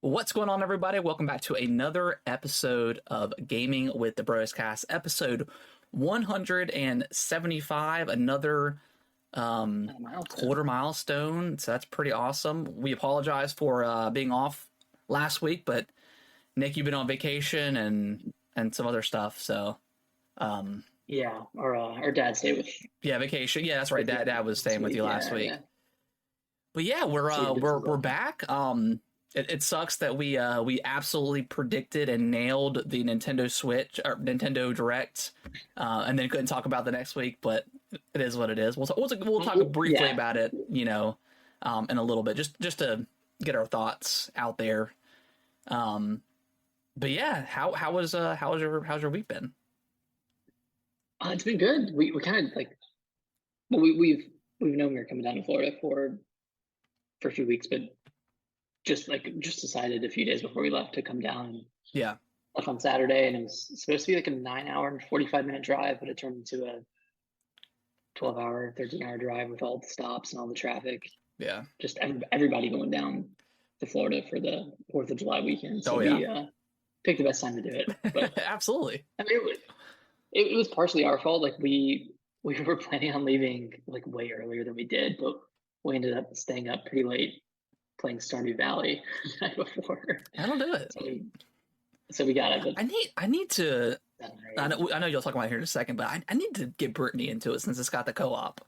What's going on, everybody? Welcome back to another episode of Gaming with the Bros Cast, episode 175, another quarter milestone. So that's pretty awesome. We apologize for being off last week, but Nick, you've been on vacation and some other stuff. So yeah, our dad stayed with. Yeah, vacation. Yeah, that's right. Dad was staying with you last week. Yeah. But yeah, we're back. It sucks that we absolutely predicted and nailed the Nintendo Switch or Nintendo Direct, and then couldn't talk about the next week. But it is what it is. We'll talk briefly about it, in a little bit, just to get our thoughts out there. But yeah, how's your week been? It's been good. We kind of we've known we were coming down to Florida for a few weeks, but just decided a few days before we left to come down. Yeah. Left on Saturday, and it was supposed to be like a 9-hour and 45-minute drive, but it turned into a 12-hour, 13-hour drive with all the stops and all the traffic. Yeah. Just everybody going down to Florida for the 4th of July weekend. So we picked the best time to do it. But Absolutely. I mean, it was partially our fault. Like we were planning on leaving like way earlier than we did, but we ended up staying up pretty late playing Stardew Valley the night before. That'll do it. So we got it. But I need to. I know you'll talk about it here in a second, but I need to get Brittany into it since it's got the co-op.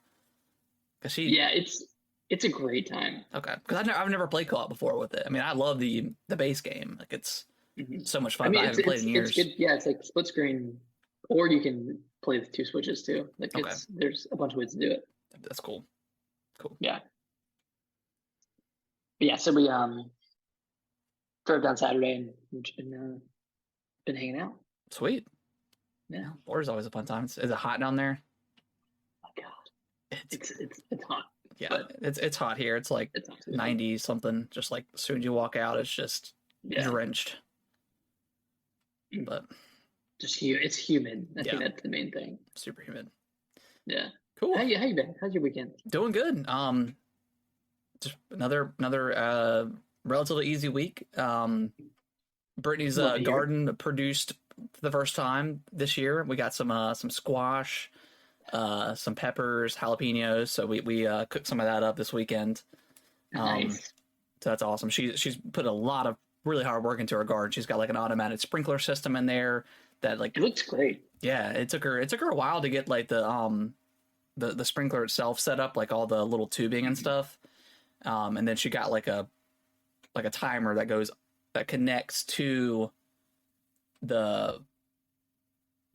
Cause it's a great time. Okay, because I've never played co-op before with it. I mean, I love the base game. Like it's so much fun. But I haven't played in years. It's good. Yeah, it's like split screen, or you can play with 2 switches too. Like there's a bunch of ways to do it. That's cool. Cool. Yeah. But yeah, so we drove down Saturday and we've been hanging out. Sweet. Yeah. Florida's always a fun time. Is it hot down there? Oh God. It's hot. Yeah, it's hot here. It's like 90 something. Just like as soon as you walk out, it's just drenched. But it's humid. I think that's the main thing. Super humid. Yeah. Cool. How you been? How's your weekend? Doing good. Just another relatively easy week. Brittany's garden produced for the first time this year. We got some squash, some peppers, jalapenos. So we cooked some of that up this weekend. Nice. So that's awesome. She's put a lot of really hard work into her garden. She's got like an automated sprinkler system in there that like it looks great. Yeah, it took her a while to get like the sprinkler itself set up, like all the little tubing and stuff. And then she got like a timer that connects to the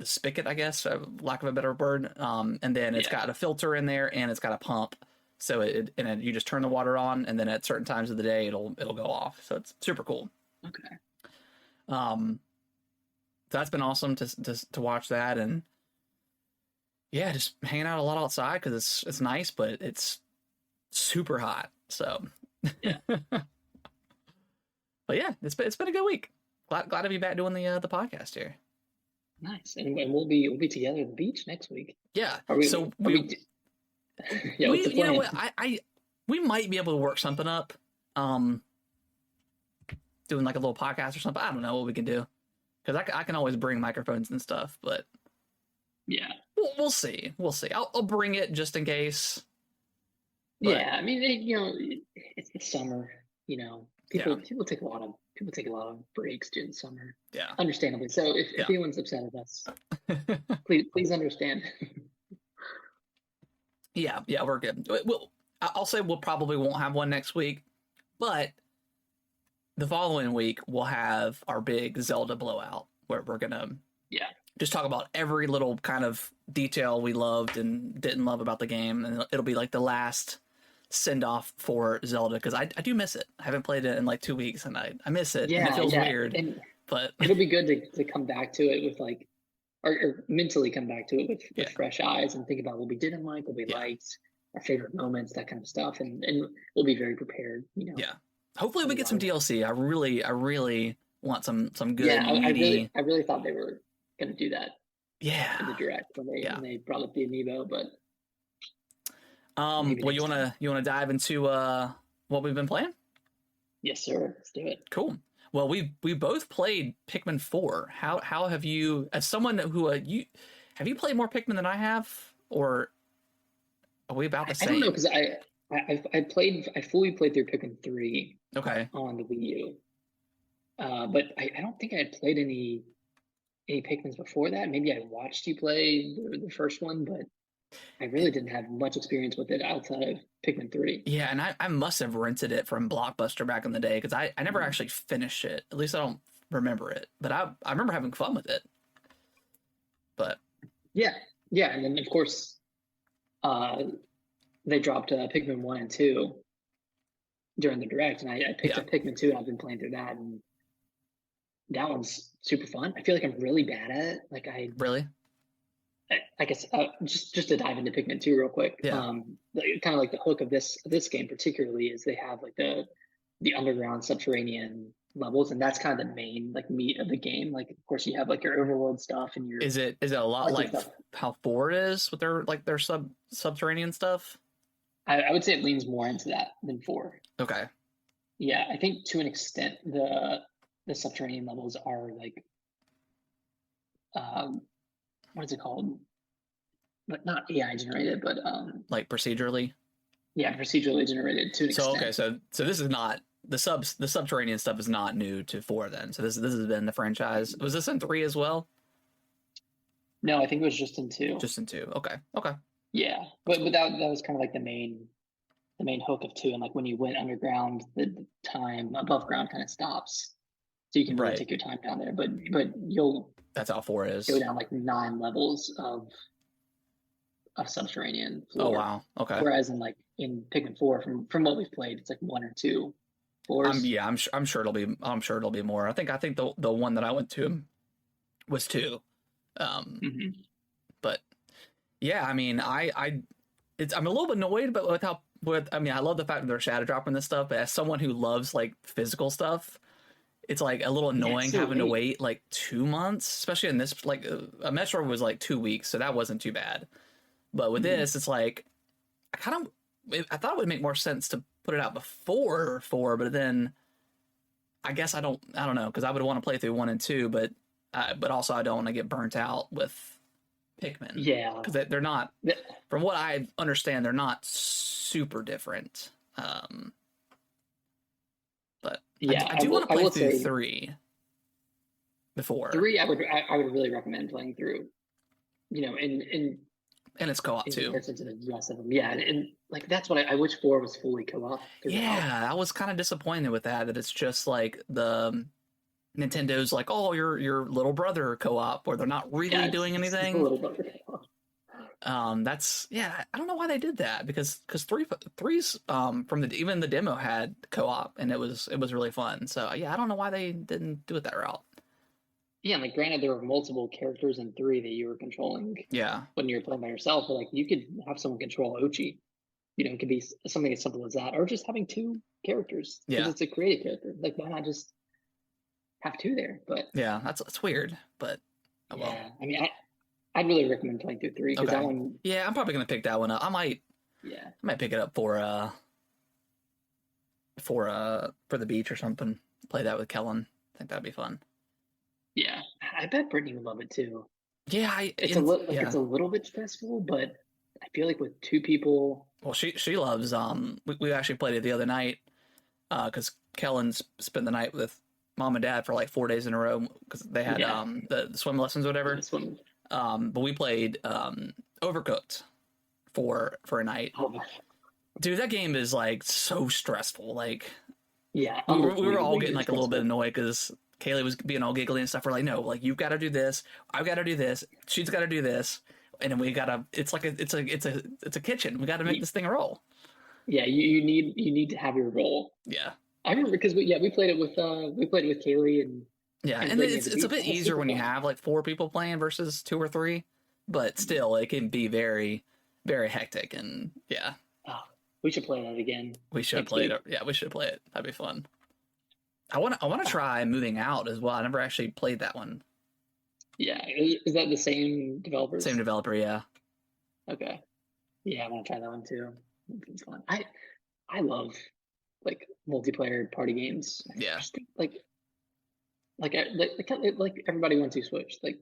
spigot, I guess, for lack of a better word. And then it's got a filter in there and it's got a pump. So you just turn the water on, and then at certain times of the day it'll go off. So it's super cool. Okay. So that's been awesome to watch that, and yeah, just hanging out a lot outside because it's nice, but it's super hot. So yeah. But yeah, it's been a good week. Glad to be back doing the podcast here. Nice, and we'll be together at the beach next week. Yeah. We you know what? We might be able to work something up. Doing like a little podcast or something. I don't know what we can do, because I can always bring microphones and stuff, but yeah, we'll see. I'll bring it just in case. But, yeah, I mean, it's summer. People take a lot of breaks during the summer. Yeah, understandably. So if anyone's upset at us, please understand. Yeah, we're good. I'll say we'll probably won't have one next week, but the following week we'll have our big Zelda blowout where we're gonna just talk about every little kind of detail we loved and didn't love about the game, and it'll be like the last send off for Zelda, because I do miss it. I haven't played it in like 2 weeks, and I miss it. Yeah, and it feels weird, but it'll be good to come back to it with like, or mentally come back to it with fresh eyes and think about what we didn't like, what we liked, our favorite moments, that kind of stuff, and we'll be very prepared. Yeah. Hopefully we get some DLC. I really want some good. Yeah, I really thought they were gonna do that. Yeah. In the direct when they brought up the amiibo, but. Well, you wanna dive into what we've been playing? Yes, sir. Let's do it. Cool. Well, we both played Pikmin 4. How have you, as someone who you have you played more Pikmin than I have, or are we about the I don't know same? because I fully played through Pikmin 3 Okay. on the Wii U. But I don't think I had played any Pikmins before that. Maybe I watched you play the first one, but I really didn't have much experience with it outside of Pikmin 3. Yeah, and I must have rented it from Blockbuster back in the day because I never Mhm. actually finished it. At least I don't remember it. But I remember having fun with it. But Yeah, yeah, and then of course uh, they dropped Pikmin 1 and 2 during the direct, and I picked yeah, up Pikmin 2 and I've been playing through that, and that one's super fun. I feel like I'm really bad at it. Like really? I guess just to dive into Pikmin 2 real quick. Yeah. Kind of like the hook of this game particularly is they have like the underground subterranean levels, and that's kind of the main like meat of the game. Like of course you have like your overworld stuff and your Is it a lot collecting like stuff. how 4 is with their subterranean stuff? I would say it leans more into that than 4. Okay. Yeah, I think to an extent the subterranean levels are like um, what is it called? But not AI generated, but Like procedurally. yeah, procedurally generated to an So extent. okay, so this is not the subterranean stuff is not new to 4 then. So this has been the franchise. Was this in 3 as well? No, I think it was just in 2. Just in 2. Okay. Okay. Yeah, That's but cool. that was kind of like the main hook of 2, and like when you went underground, the time above ground kind of stops, so you can really Right. take your time down there. But you'll That's how 4 go is. down like 9 levels of subterranean Oh floor, wow. Okay. whereas in Pikmin 4, from what we've played, it's like 1 or 2 floors. I'm sure it'll be more. I think the one that I went to was 2. Um Hmm. but yeah, I mean, I'm a little bit annoyed but with how with I mean, I love the fact that they're shadow dropping this stuff, but as someone who loves like physical stuff, it's like a little Yeah, it's annoying so having to late. wait like 2 months, especially in this like a Metro was like 2 weeks, so that wasn't too bad. But with Hmm. this, it's like I thought it would make more sense to put it out before 4, but then I don't know because I would want to play through 1 and 2, but also I don't want to get burnt out with Pikmin Yeah, because they're not, Th- from what I understand, they're not super different. Um, but yeah. I do want to I play will through say 3 before, 3. I would really recommend playing through. You know, and it's co-op in too. comparison to the rest of them. Yeah, and like that's what I wish 4 was fully co-op throughout. Yeah, I was kind of disappointed with that. That it's just like the Nintendo's like, oh, your little brother co-op, where they're not really Yeah, doing it's a anything. little bit co-op. That's yeah. I don't know why they did that because three's from the even the demo had co-op and it was really fun. So yeah, I don't know why they didn't do it that route. Yeah, and like granted, there were multiple characters in 3 that you were controlling Yeah, when you were playing by yourself, but like you could have someone control Ochi. You know, it could be something as simple as that, or just having 2 characters because yeah, it's a creative character. Like, why not just have 2 there? But yeah. That's weird, but oh well. yeah, I mean, I'd really recommend playing through 3 because that Okay, one, yeah, I'm probably gonna pick that one up. yeah, I might pick it up for the beach or something. Play that with Kellen. I think that'd be fun. yeah, I bet Brittany would love it too. Yeah, It's yeah. a little bit stressful, but I feel like with 2 people, Well, she loves. We actually played it the other night because Kellen spent the night with mom and dad for like 4 days in a row because they had yeah, the swim lessons or whatever. this one, But we played Overcooked for a night. oh, Dude, that game is like so stressful. Like yeah, we were all getting unbelievably like a little bit stressful. annoyed because Kaylee was being all giggly and stuff. We're like, no, like you've got to do this. I've got to do this. She's got to do this. And then we gotta. It's like it's a kitchen. We got to make this thing roll. Yeah, you need to have your role. Yeah. I remember because we played it with Kaylee Yeah, and and Brittany at it's the it's a beach. bit That was easier super when you fun. have like 4 people playing versus 2 or 3, but still it can be very, very hectic. And yeah, Oh, we should play that again we should next play it. week. Yeah, we should play it. That'd be fun. I want to Oh, try Moving Out as well. I never actually played that one. yeah, is that the same Same developers? developer, yeah, Okay, yeah, I want to try that one too. It's fun. I love like multiplayer party games. I yeah. just think like like everybody wants to switch. Like,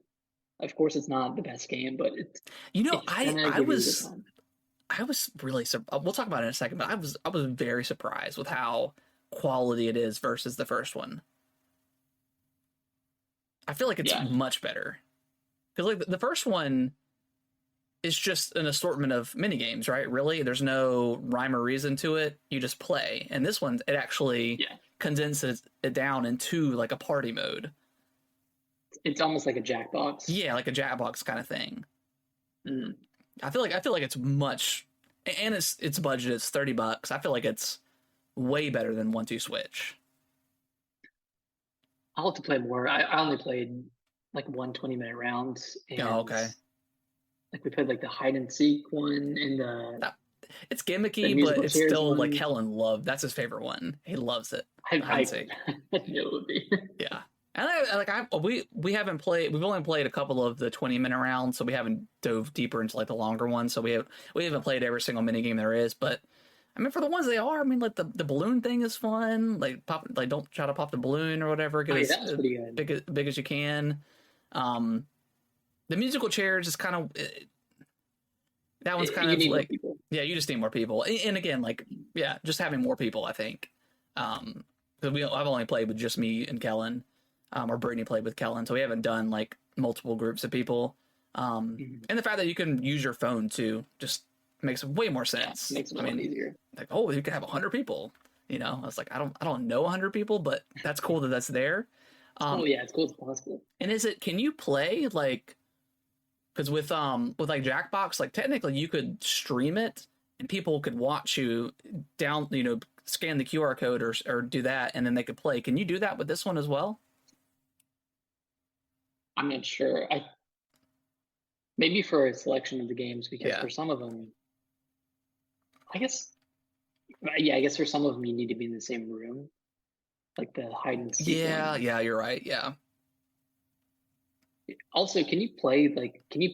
of course, it's not the best game, but You know, it's gonna give you a good time. I was really we'll talk about it in a second, but I was very surprised with how quality it is versus the first one. I feel like it's Yeah, much better because like the first one is just an assortment of mini games, right? Really, there's no rhyme or reason to it. You just play, and this one it actually yeah. condenses it down into like a party mode. It's almost like a Jackbox. Yeah, like a Jackbox kind of thing. Mm. I feel like it's much, and it's budget. It's $30. I feel like it's way better than 1-2 Switch. I'll have to play more. I only played like 1 20-minute round, Oh, and okay. like we played like the hide and seek one and That, it's the gimmicky, but musical it's chairs still like one. Helen loved. That's his favorite one. He loves it. I, Hide and I, seek. I knew it would be. Yeah. And we haven't played. We've only played a couple of the 20-minute rounds, so we haven't dove deeper into like the longer ones. So we haven't played every single mini game there is. But I mean, for the ones they are, I mean, like the balloon thing is fun. Like don't try to pop the balloon or whatever. Oh, Get yeah, as that was pretty good. big as you can. Um, the musical chairs is kind of that one's kind You of need more like, people. yeah, you just need more people. And again, like, yeah, just having more people, I think. Because I've only played with just me and Kellen, or Brittany played with Kellen, so we haven't done like multiple groups of people. Mhm. And the fact that you can use your phone too just makes way more Yeah, sense. makes it I a lot mean, easier. like, oh, you can have 100 people. You know, I was like, I don't know 100 people, but that's cool that that's there. Oh Um, yeah, it's cool as possible. and can you play like, because with like Jackbox, like technically you could stream it and people could watch you down, you know, scan the QR code or do that, and then they could play. Can you do that with this one as well? I'm not sure. I maybe for a selection of the games because Yeah. for some of them, I guess yeah, I guess for some of them you need to be in the same room, like the hide and seek Yeah, one. yeah, you're right. Yeah. Also, can you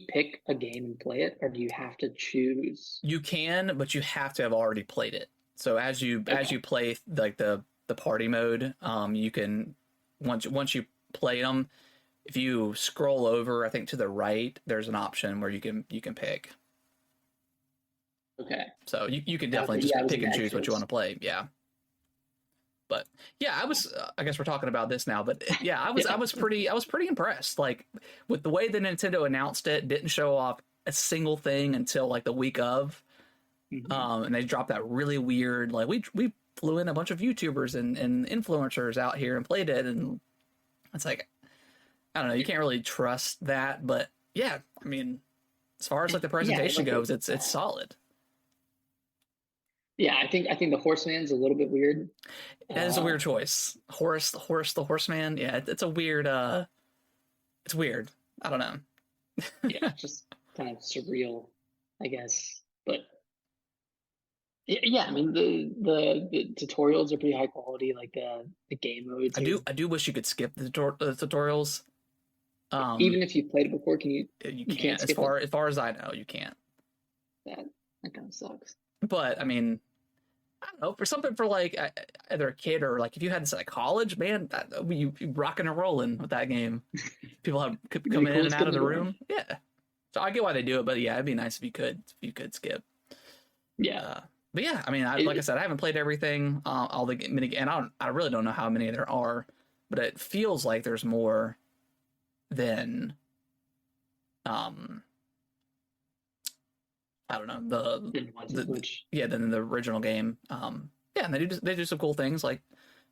pick a game and play it, or do you have to choose? You can, but you have to have already played it. So as Okay, you play like the party mode, you can once you play them, if you scroll over, I think to the right, there's an option where you can pick. okay, So you can definitely okay. just Yeah, I was pick in and choose what you want extras. to play. Yeah. But yeah, I was. I guess we're talking about this now, but yeah, Yeah. I was pretty impressed. Like with the way that Nintendo announced it, didn't show off a single thing until like the week of, Hmm. and they dropped that really weird. Like we flew in a bunch of YouTubers and influencers out here and played it, and it's like I don't know, you can't really trust that, but yeah, I mean, as far as like the Yeah, presentation like goes, it's solid. yeah. I think the Horseman's a little bit weird. That is a Uh, weird choice. The horseman. Yeah, it's a weird. It's weird. I don't know. yeah, just kind of surreal, I guess. But yeah, I mean the tutorials are pretty high quality. Like the game modes are. I do wish you could skip the tutorials. Um, Even if you've played it before, you you can't can't. skip it? As far as I know, you can't. That that kind of sucks. But I mean, I don't know, for something for like either a kid or like if you had this at college, man, you rocking and rolling with that game. People have It'd be the coming in and coolest out kid of in the the world. room. Yeah, so I get why they do it, but yeah, it'd be nice if you could skip. Yeah. Uh, but yeah, I mean, like I It, said, I haven't played everything, all the mini, and I really don't know how many there are, but it feels like there's more than um I don't know didn't want to the switch. yeah than the original game. Yeah, and they do some cool things like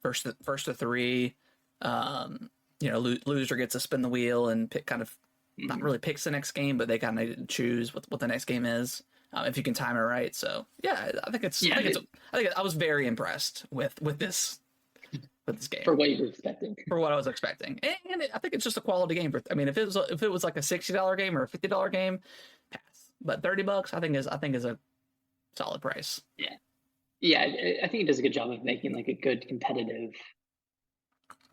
first to three. Um, you know, loser gets to spin the wheel and pick kind of not Mhm. really picks the next game, but they kind of choose what the next game is if you can time it right. So yeah, Yeah, I was very impressed with this for game what you were expecting. for what I was expecting, and I think it's just a quality game. I mean, if it was like a $60 game or a $50 game, pass. But $30, I think is a solid price. Yeah. Yeah, I think it does a good job of making like a good competitive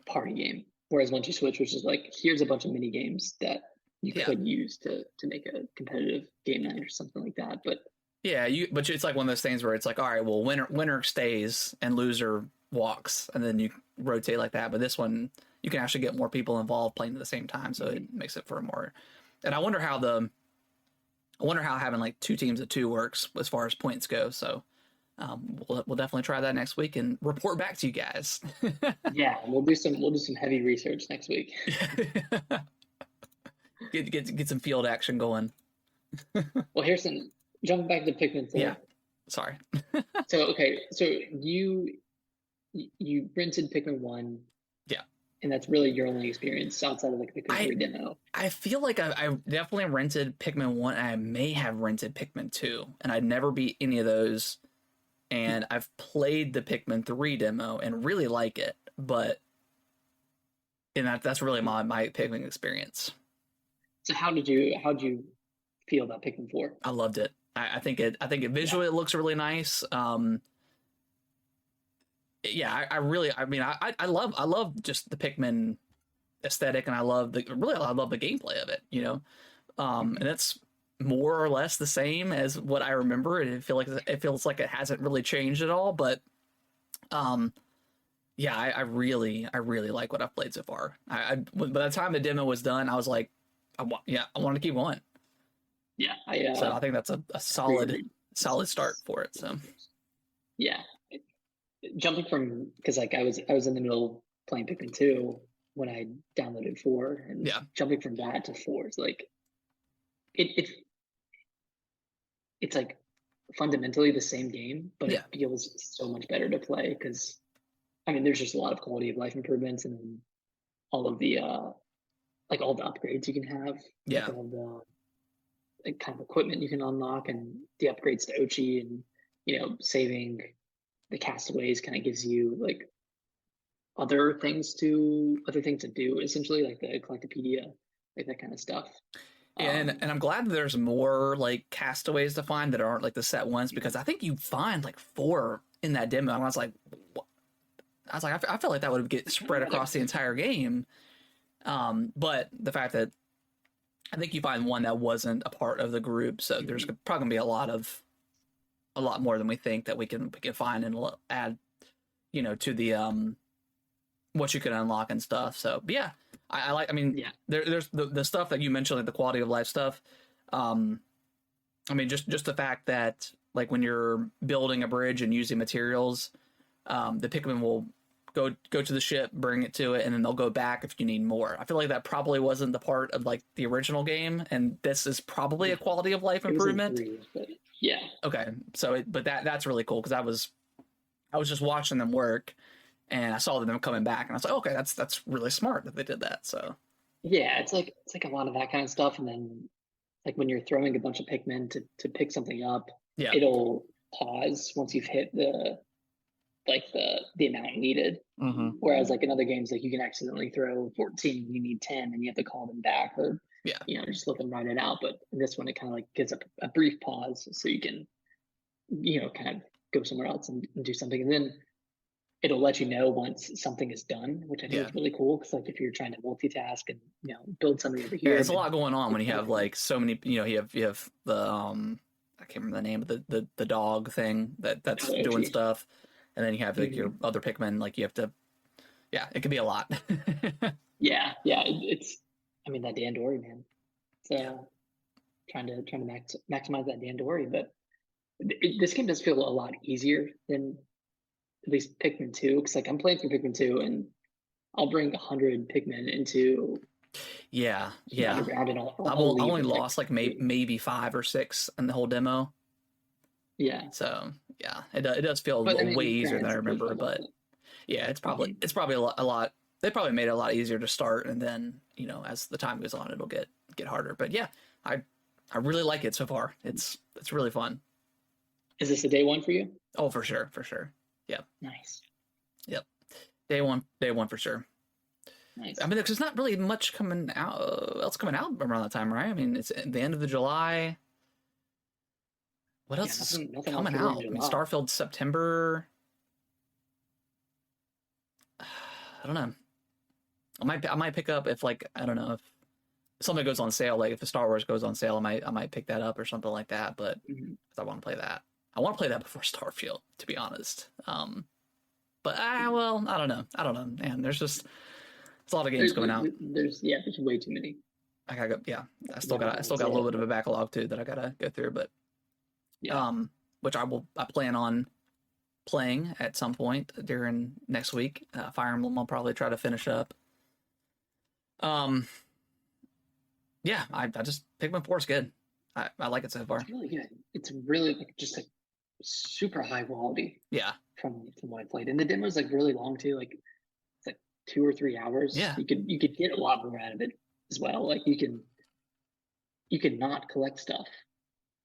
party game. Whereas once you switch, which is like here's a bunch of mini games that you Yeah, could use to make a competitive game night or something like that. But yeah. But it's like one of those things where it's like, all right, well, winner stays and loser walks, and then you rotate like that. But this one, you can actually get more people involved playing at the same time. So it makes it for more. And I wonder how having like 2 teams of 2 works as far as points go. So we'll definitely try that next week and report back to you guys. Yeah, we'll do some heavy research next week. get some field action going. Well, here's some jumping back to Pikmin 4. Yeah, sorry. So you rented Pikmin 1. Yeah. And that's really your only experience outside of like the Pikmin 3 demo. I feel like I definitely rented Pikmin 1, and I may have rented Pikmin 2, and I'd never beat any of those. And I've played the Pikmin 3 demo and really like it, but that's really my Pikmin experience. So how did you feel about Pikmin 4? I loved it. I think it visually it looks really nice. I love just the Pikmin aesthetic, and I love the gameplay of it, and it's more or less the same as what I remember. It feels like it hasn't really changed at all, but I really like what I've played so far. By the time the demo was done, I was like, I want to keep going. Yeah, so I think that's a solid start for it. So yeah, jumping from, because like I was in the middle of playing Pikmin 2 when I downloaded 4, and jumping from that to 4 is like it's like fundamentally the same game, but it feels so much better to play because I mean there's just a lot of quality of life improvements, and all of the like all the upgrades you can have, like all the like kind of equipment you can unlock, and the upgrades to Ochi, and saving the castaways kind of gives you like other things to do, essentially, like the Collectopedia, like that kind of stuff. And I'm glad that there's more like castaways to find that aren't like the set ones, because I think you find like 4 in that demo, and I was like, what? I feel like that would get spread across the entire game. But the fact that I think you find one that wasn't a part of the group, so there's probably gonna be a lot more than we think that we can find and add, to the what you can unlock and stuff. So yeah, I like. I mean, there's the stuff that you mentioned, like the quality of life stuff. I mean, just the fact that like when you're building a bridge and using materials, the Pikmin will go to the ship, bring it to it, and then they'll go back if you need more. I feel like that probably wasn't the part of like the original game, and this is probably a quality of life improvement. Yeah. Okay. So, but that's really cool, because I was just watching them work, and I saw them coming back, and I was like, okay, that's really smart that they did that. So. Yeah, it's like a lot of that kind of stuff, and then like when you're throwing a bunch of Pikmin to pick something up, it'll pause once you've hit the amount needed. Mm-hmm. Whereas like in other games, like you can accidentally throw 14, you need 10, and you have to call them back, or just let them ride it out. But in this one, it kind of like gives a brief pause so you can kind of go somewhere else and do something, and then it'll let you know once something is done, which I think is really cool, because like if you're trying to multitask and build something over here, there's a lot going on when you have like so many. You have the I can't remember the name of the dog thing that's doing stuff. And then you have like your other Pikmin, like you have to, it can be a lot. It's, I mean, that Dandori, man. So trying to maximize that Dandori, but this game does feel a lot easier than at least Pikmin 2, because like I'm playing through Pikmin 2, and I'll bring 100 Pikmin into underground, and I've only lost like maybe 5 or 6 in the whole demo. Yeah. So it does feel way easier than I remember, but it's probably a lot. They probably made it a lot easier to start, and then as the time goes on, it'll get harder. But I really like it so far. It's really fun. Is this a day one for you? Oh, for sure. Yeah. Nice. Yep. Day one for sure. Nice. I mean, there's not really much coming out around that time, right? I mean, it's at the end of the July. What else is coming out? I mean, Starfield's September. I don't know. I might pick up if like, I don't know, if something goes on sale, like if the Star Wars goes on sale, I might pick that up or something like that. But I want to play that. I want to play that before Starfield, to be honest. But I don't know, man. There's just It's a lot of games coming out. There's way too many. I gotta go. Yeah, I still got a little bit of a backlog too that I gotta go through, but which I plan on playing at some point during next week. Fire Emblem I'll probably try to finish up. Yeah, I just Pikmin 4 is good. I like it so far. It's really good. It's really like just like super high quality. Yeah. From what I played, and the demo's like really long too. Like it's like 2 or 3 hours. Yeah. You could get a lot more out of it as well. Like you can not collect stuff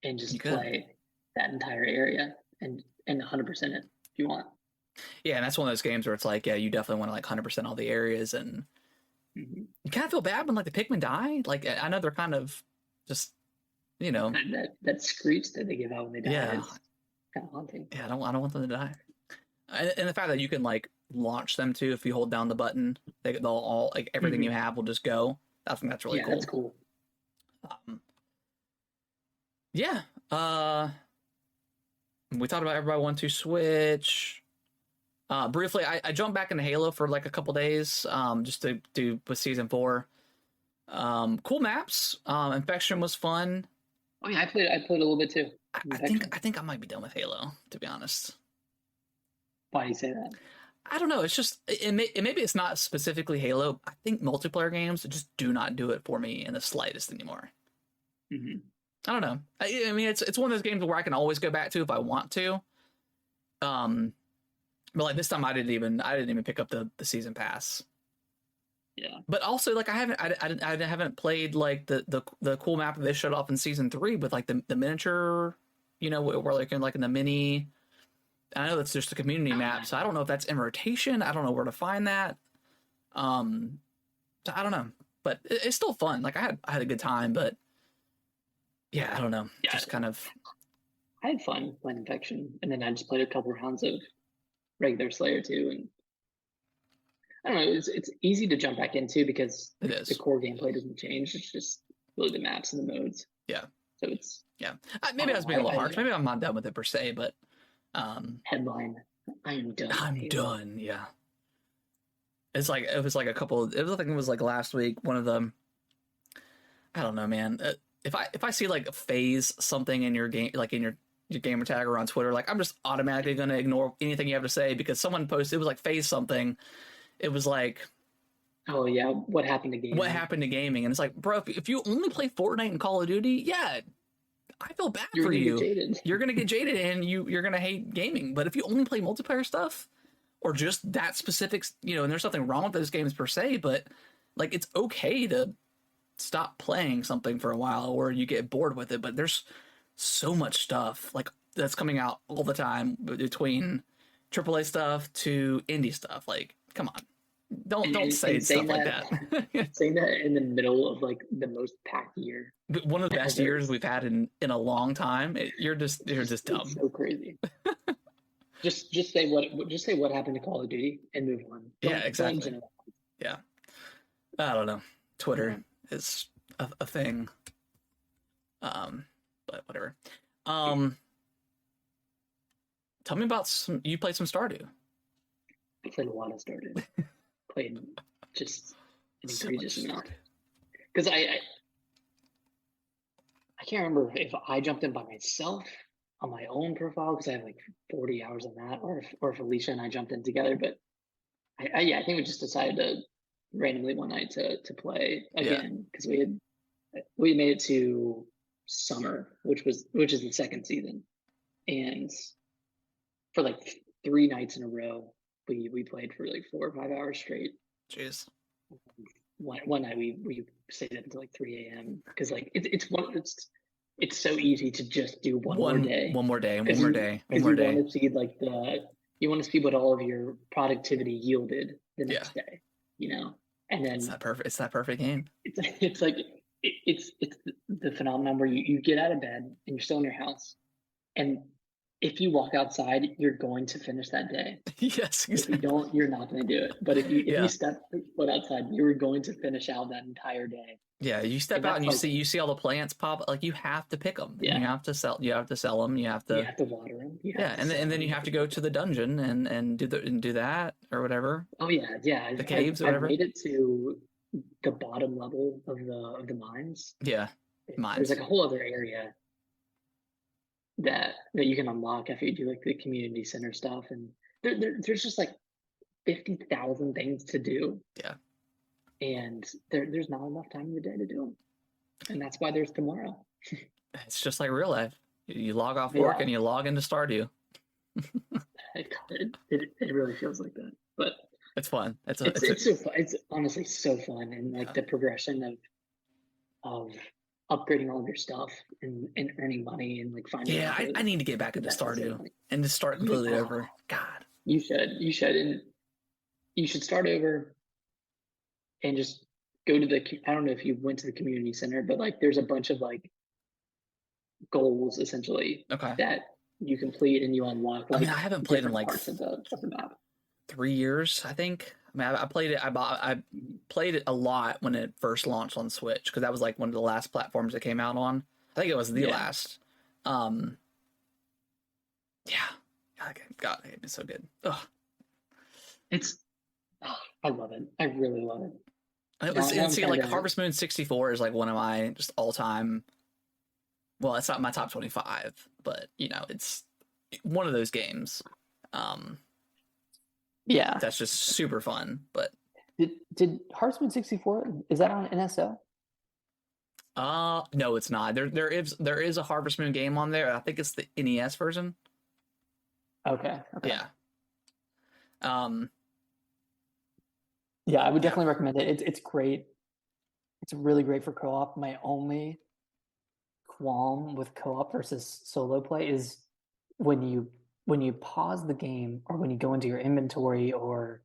and just play that entire area and 100% it if you want. Yeah, and that's one of those games where it's like, yeah, you definitely want to like 100% all the areas, and you kind of feel bad when like the Pikmin die. Like I know they're kind of just, you know, that screech that they give out when they die. Yeah. Is kind of haunting. Yeah, I don't want them to die. And the fact that you can like launch them too if you hold down the button, they'll all like everything you have will just go. I think that's really cool. That's cool. Yeah. We talked about everybody wanting to switch. Briefly, I jumped back into Halo for like a couple days, just to do with season 4. Cool maps. Infection was fun. Oh yeah, I played a little bit too. I think I might be done with Halo, to be honest. Why do you say that? I don't know. It's just maybe it's not specifically Halo. I think multiplayer games just do not do it for me in the slightest anymore. Mm-hmm. I don't know. I mean, it's one of those games where I can always go back to if I want to. But like this time, I didn't even pick up the season pass. Yeah. But also, like I haven't played like the cool map that they showed off in season 3 with like the miniature, you know, where like in the mini. I know that's just a community map, so I don't know if that's in rotation. I don't know where to find that. So I don't know, but it's still fun. Like I had a good time, but yeah, I don't know. Yeah, just kind of. I had fun playing Infection, and then I just played a couple rounds of regular Slayer too, and I don't know. It's easy to jump back into because the core gameplay doesn't change. It's just really the maps and the modes. Yeah. So it's maybe I was being a little harsh. Maybe I'm not done with it per se, but headline. I am done. I'm done. Yeah. It's like it was like I think it was like last week. One of them. I don't know, man. If I see like phase something in your game, like in your gamer tag or on Twitter, like I'm just automatically gonna ignore anything you have to say because someone posted it was like phase something. It was like, oh yeah, what happened to gaming? What happened to gaming? And it's like, bro, if you only play Fortnite and Call of Duty, yeah, I feel bad for you. You're gonna get jaded and you're gonna hate gaming. But if you only play multiplayer stuff or just that specific, you know, and there's nothing wrong with those games per se, but like it's okay to stop playing something for a while or you get bored with it. But there's so much stuff like that's coming out all the time between AAA stuff to indie stuff. Like, come on. Don't say stuff like that. Saying that in the middle of like the most packed year, one of the best years we've had in a long time. You're just dumb. It's so crazy. just say what happened to Call of Duty and move on. Yeah, exactly. Yeah, I don't know. Twitter is a thing. But whatever. Tell me about you played some Stardew. I played a lot of Stardew. Played just an egregious amount because I can't remember if I jumped in by myself on my own profile because I have like 40 hours on that, or if Alicia and I jumped in together. But I think we just decided to randomly one night to play again because we made it to summer, which is the second season, and for like 3 nights in a row. We played for like 4 or 5 hours straight. Jeez. One night we stayed up until like 3 a.m. because like it's so easy to just do one more day. You want to see what all of your productivity yielded the next day, you know. And then it's that perfect game. It's like it's the phenomenon where you get out of bed and you're still in your house, and if you walk outside, you're going to finish that day. Yes, If you exactly. don't, you're not going to do it. But if you Yeah. step foot outside, you're going to finish out that entire day. Yeah, you step And out that's and like, you see all the plants pop. Like you have to pick them, and yeah, you have to sell them. You have you to have to water them. You have yeah, to sell and then them. you You have have to to go do to that. the dungeon and do that or whatever, Oh yeah, yeah. the I've caves or I've whatever. made it to the bottom level of the mines. Yeah, There's like mines. a whole other area that you can unlock after you do like the community center stuff, and there's just like 50,000 things to do, Yeah, and there's not enough time in the day to do them, and that's why there's tomorrow. it's just like real life. You log off work Yeah, and you log into Stardew. it really feels like that, but It's fun. it's It's a it's so fun. It's honestly so fun, and like yeah. the progression of upgrading all of your stuff and earning money and like finding Yeah, like I need to get back the into best deals. Stardew and just start literally Oh, over. God. you should, and you should start over and just go to the. I don't know if you went to the community center, but like there's a bunch of like goals essentially Okay. that you complete and you unlock I mean, like I haven't played in different like parts of the map. 3 years, I think. I mean, I played it. I played it a lot when it first launched on Switch because that was like one of the last platforms it came out on. I think it was the Yeah, last. Um, yeah, God, it's so good. Ugh. it's. Oh, I love it. I really love it. It was, Now and I'm see, trying like to. Harvest Moon 64 is like one of my just all time. Well, it's not my top 25, but it's one of those games. Um, Yeah. that's just super fun. But Did Hearthstone 64, is that on NSO? no, it's not. There is a Harvest Moon game on there. I think it's the NES version. Okay. Yeah. Um, Yeah, I would yeah. definitely recommend it. It's great. It's really great for co-op. My only qualm with co-op versus solo play is when you pause the game or when you go into your inventory or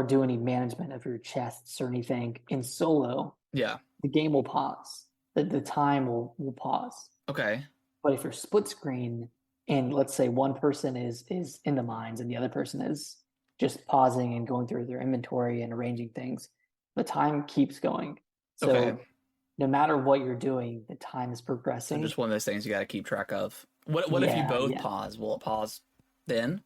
do any management of your chests or anything in solo, Yeah. the game will pause. The time will pause. Okay. But if you're split screen and let's say one person is in the mines and the other person is just pausing and going through their inventory and arranging things, the time keeps going. Okay. So no matter what you're doing, the time is So progressing. just one of those things you got to keep track of. What if you Yeah, both yeah. pause? Will it pause then?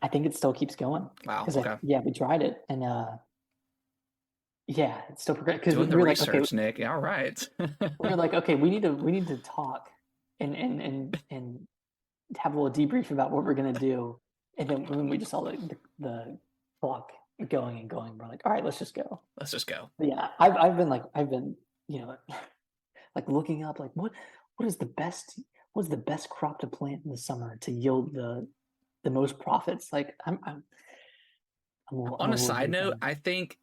I think it still keeps going. Wow. Because Okay. we tried it and yeah, it's still progressing. Because Doing the we're like, okay, research, Nick. All right. we're like, okay, we need to talk and have a little debrief about what we're gonna do. And then when we just saw the clock going and going, we're like, all right, let's just go. Let's just go. But yeah, I've been like looking up like what's the best crop to plant in the summer to yield the most profits. Like I'm On a a little side deep note, in. I think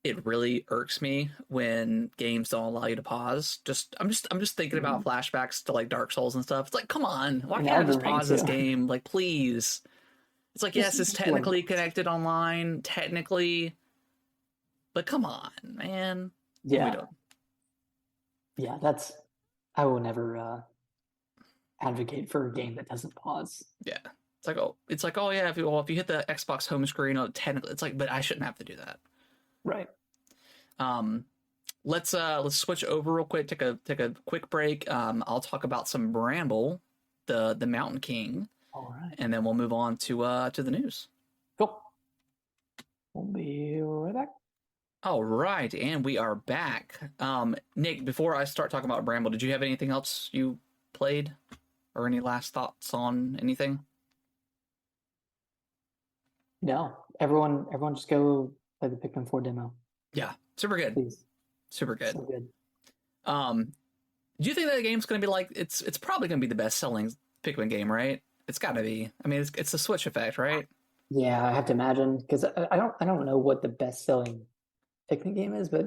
it really irks me when games don't allow you to pause. I'm just thinking about flashbacks to like Dark Souls and stuff. It's like, come on, why And can't I Elden just Ring pause this too. game? Like, please. It's like, yes, it's Just like technically connected online, technically, but come on, man. We yeah, don't. yeah. I will never advocate for a game that doesn't pause. Yeah. It's like, oh yeah, if you hit the Xbox home screen, technically, it's like, but I shouldn't have to do that. Right. Um, let's switch over real quick. Take a quick break. I'll talk about some Bramble, the Mountain King, All right. and then we'll move on to the news. Cool. We'll be right back. All right, and we are back. Nick, before I start talking about Bramble, did you have anything else you played, or any last thoughts on anything? No, everyone just go play the Pikmin 4 demo, Yeah, super good, please. super good. So good. Do you think that game's going to be like it's probably going to be the best selling Pikmin game, right? It's got to be. I mean, it's the Switch effect, right? Yeah, I have to imagine because I don't know what the best selling Pikmin game is, but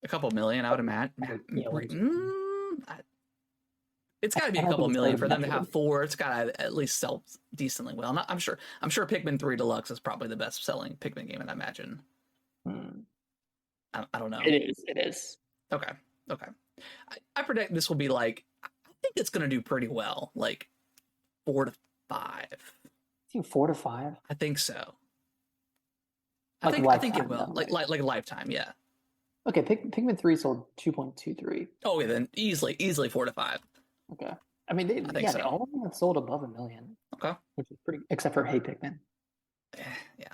A couple million, I would imagine. yeah, It's got to be I a don't couple think it's million better for than them to have Metroid. 4. It's got to at least sell decently well. I'm sure. I'm sure Pikmin 3 Deluxe is probably the best selling Pikmin game, I imagine. I don't know. It is. It is. Okay. Okay. I predict this will be like, I think it's gonna do pretty well, like 4 to 5. I think 4 to 5. I think so. Like I think it lifetime, will. though, Like right? like lifetime, yeah. Okay, Pikmin 3 sold 2.23. Oh yeah, then easily 4 to 5. Okay. I mean, they, I think yeah, so. all of them have sold above 1 million, Okay. which is pretty, except for Hey Pikmin. Yeah.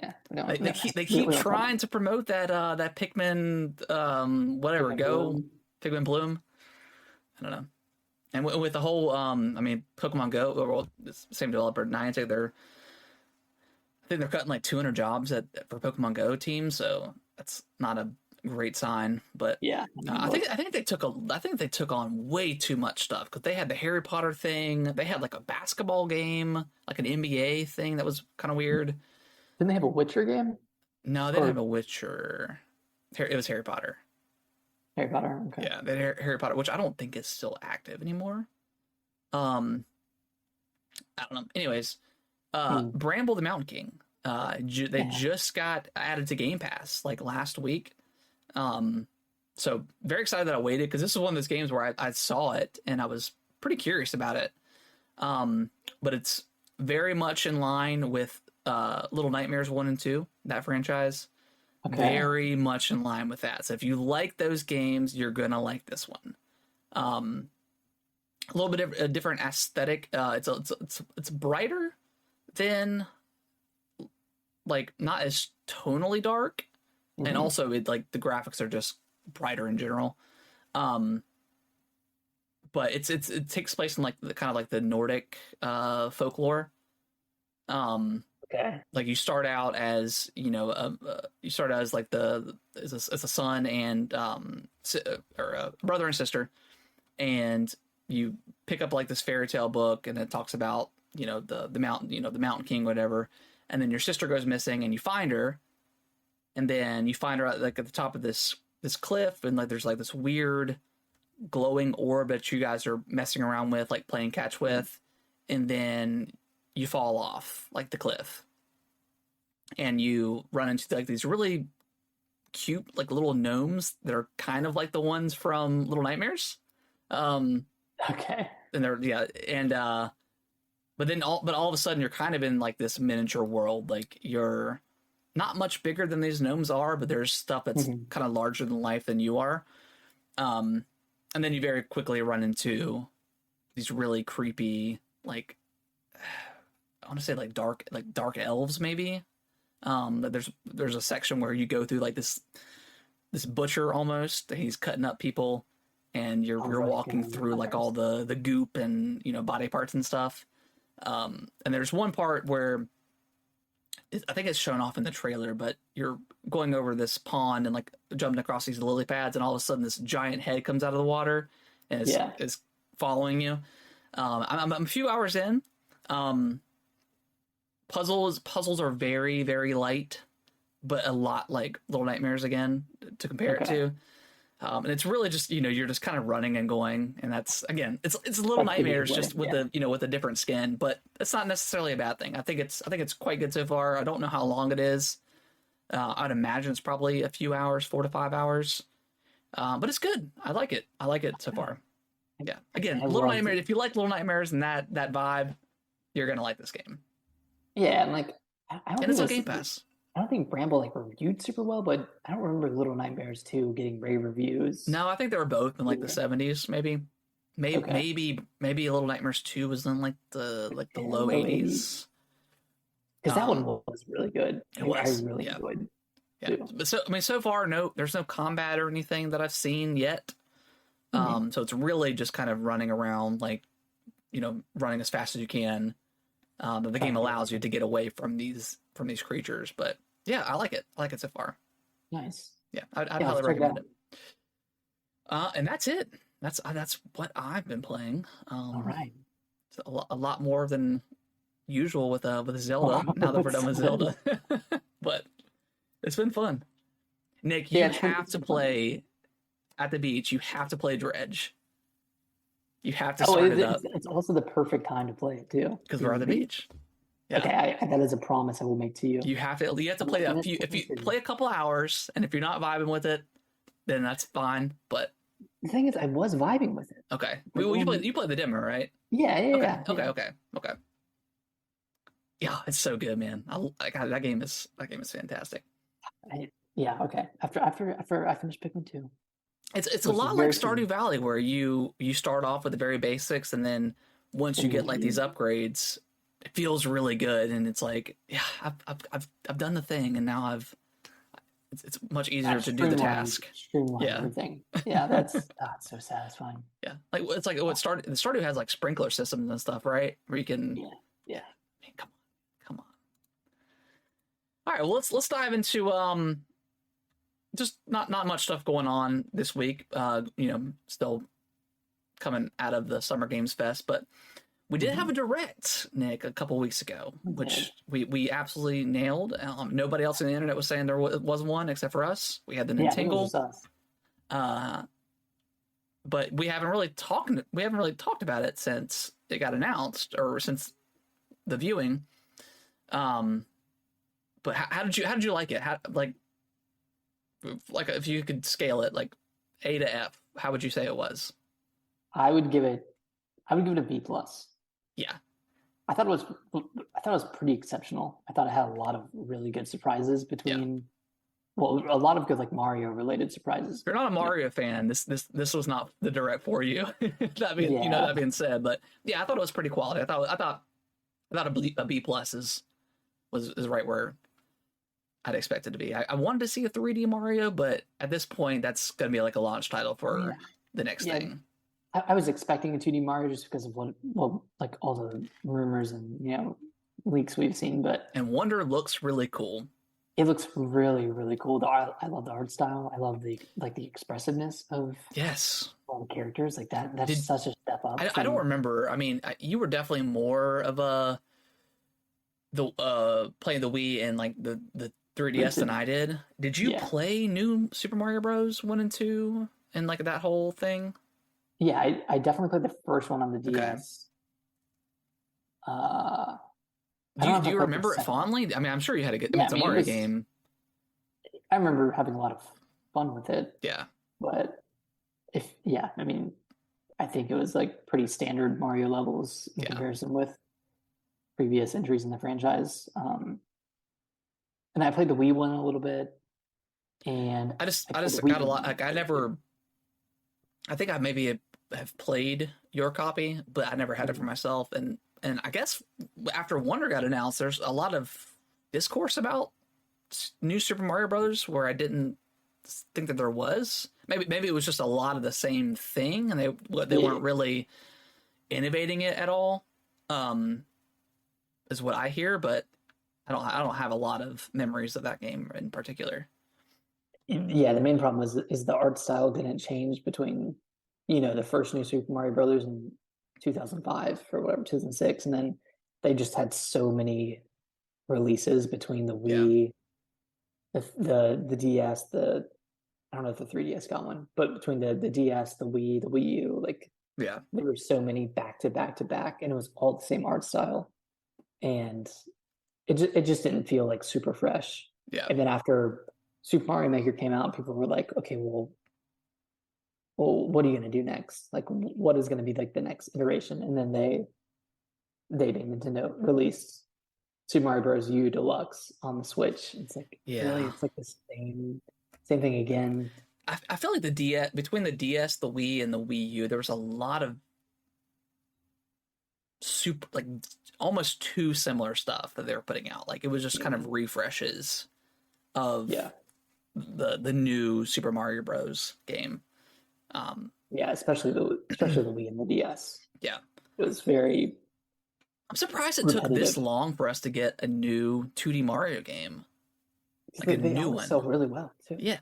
Yeah. No, They keep trying to promote that Pikmin whatever Pikmin Bloom. I don't know. And with the whole I mean Pokemon Go, well, it's the same developer Niantic, I think they're cutting like 200 jobs for Pokemon Go teams, so that's not a great sign. But yeah, I think they took on way too much stuff because they had the Harry Potter thing, they had like a basketball game, like an NBA thing that was kind of weird. Didn't they have a Witcher game? No, they didn't have a Witcher. It was Harry Potter. Harry Potter. Okay. Yeah, they had Harry Potter, which I don't think is still active anymore. I don't know. Anyways, Bramble the Mountain King. They just got added to Game Pass like last week. So very excited that I waited because this is one of those games where I saw it and I was pretty curious about it. But it's very much in line with Little Nightmares 1 and 2, that franchise. Okay. Very much in line with that. So if you like those games, you're gonna like this one. A little bit of a different aesthetic. It's brighter than, like, not as tonally dark, and also it, like, the graphics are just brighter in general. But it takes place in like the kind of like the Nordic folklore. Okay. Like you start out as like as a son and or a brother and sister, and you pick up like this fairy tale book, and it talks about the mountain, the Mountain King, whatever, and then your sister goes missing, and you find her, and then you find her like at the top of this cliff, and like there's like this weird glowing orb that you guys are messing around with, like playing catch with, and then you fall off like the cliff, and you run into like these really cute like little gnomes that are kind of like the ones from Little Nightmares. Okay. And they're but all of a sudden you're kind of in like this miniature world. Like you're not much bigger than these gnomes are, but there's stuff that's kind of larger than life than you are. And then you very quickly run into these really creepy, like, I want to say like dark elves maybe. There's a section where you go through like this butcher almost. He's cutting up people, and you're walking through like all the goop and body parts and stuff. And there's one part where I think it's shown off in the trailer, but you're going over this pond and like jumping across these lily pads, and all of a sudden this giant head comes out of the water and is following you. I'm a few hours in. Puzzles are very, very light, but a lot like Little Nightmares again to compare it to. And it's really just you're just kind of running and going, and that's again it's Little Nightmares just with with a different skin, but it's not necessarily a bad thing. I think it's quite good so far. I don't know how long it is. I'd imagine it's probably a few hours, 4 to 5 hours, but it's good. I like it so far. Yeah, again, Little Nightmares. If you like Little Nightmares and that vibe, you're gonna like this game. Yeah, and like it's on Game Pass. I don't think Bramble like reviewed super well, but I don't remember Little Nightmares 2 getting rave reviews. No, I think they were both in like the 70s, maybe Little Nightmares 2 was in like the low 80s. Because that one was really good. It was. I really enjoyed. Yeah, but so far, there's no combat or anything that I've seen yet. So it's really just kind of running around, like running as fast as you can. The game allows you to get away from these creatures, but yeah, I like it. I like it so far. Nice. Yeah, I'd highly recommend it. And that's it. That's what I've been playing. All right. It's a lot more than usual with Zelda. Now that we're done with Zelda, but it's been fun. Nick, you have to play at the beach. You have to play Dredge. You have to start it up. It's also the perfect time to play it too. Because we're on the beach. Yeah. Okay, that is a promise I will make to you. You have to play that. If you play a couple hours, and if you're not vibing with it, then that's fine. But the thing is, I was vibing with it. Okay. Like, Well, you played the demo, right? Yeah, Okay. yeah. Okay. Yeah, it's so good, man. God, that game is fantastic. Yeah, okay. After I finished Pikmin 2, It's a which was lot like very Stardew soon. Valley, where you start off with the very basics, and then once you get like these upgrades, it feels really good, and it's like, yeah, I've done the thing, and now it's much easier to do the task. Streamlined Yeah, everything. Yeah, it's so satisfying. yeah. Like it's like what Stardew has like sprinkler systems and stuff, right? Where you can, Yeah. man, come on. All right, well let's dive into just not much stuff going on this week. Still coming out of the Summer Games Fest, but we did have a direct, Nick, a couple weeks ago, which we absolutely nailed. Nobody else on the internet was saying there was one except for us. We had the Yeah, I think it Nintengle, was just us. but we haven't really talked about it since it got announced or since the viewing. But how did you like it? Like if you could scale it like A to F, how would you say it was? I would give it a B plus. Yeah. I thought it was pretty exceptional. I thought it had a lot of really good surprises between well, a lot of good like Mario related surprises. If you're not a Mario fan, this was not the direct for you. That being said, but yeah, I thought it was pretty quality. I thought a B plus was right where I'd expect it to be. I wanted to see a 3D Mario, but at this point, that's going to be like a launch title for the next thing. I was expecting a 2D Mario just because of like all the rumors and leaks we've seen, and Wonder looks really cool. It looks really, really cool. I love the art style. I love the expressiveness of all the characters. Like that's such a step up. I don't remember. I mean, you were definitely more of playing the Wii and like the 3DS than I did. Did you play New Super Mario Bros. 1 and 2 and like that whole thing? Yeah, I definitely played the first one on the DS. Do you remember it fondly? I mean, I'm sure you had a good. It's a Mario game. I remember having a lot of fun with it. Yeah, but I mean, I think it was like pretty standard Mario levels in comparison with previous entries in the franchise. And I played the Wii one a little bit, and I just got a lot. Like I think I maybe have played your copy, but I never had it for myself. And I guess after Wonder got announced, there's a lot of discourse about New Super Mario Brothers where I didn't think that there was. Maybe it was just a lot of the same thing, and they weren't really innovating it at all. Is what I hear, but I don't have a lot of memories of that game in particular. Yeah, the main problem is the art style didn't change between the first New Super Mario Brothers in 2005 or whatever, 2006, and then they just had so many releases between the Wii, the DS, I don't know if the 3DS got one, but between the DS, the Wii, the Wii U, there were so many back to back to back, and it was all the same art style, and it just didn't feel like super fresh. Yeah. And then after Super Mario Maker came out, people were like, okay, well, what are you going to do next? Like, what is going to be like the next iteration? And then being Nintendo released Super Mario Bros. U Deluxe on the Switch. It's like, really, it's like the same thing again. I feel like the DS, between the DS, the Wii, and the Wii U, there was a lot of super, like almost too similar stuff that they were putting out. Like it was just kind of refreshes of the new Super Mario Bros. Game. Especially the Wii and the DS. Yeah, it was very. I'm surprised it took this long for us to get a new 2D Mario game. Like a new one. Sell really well too. Yeah,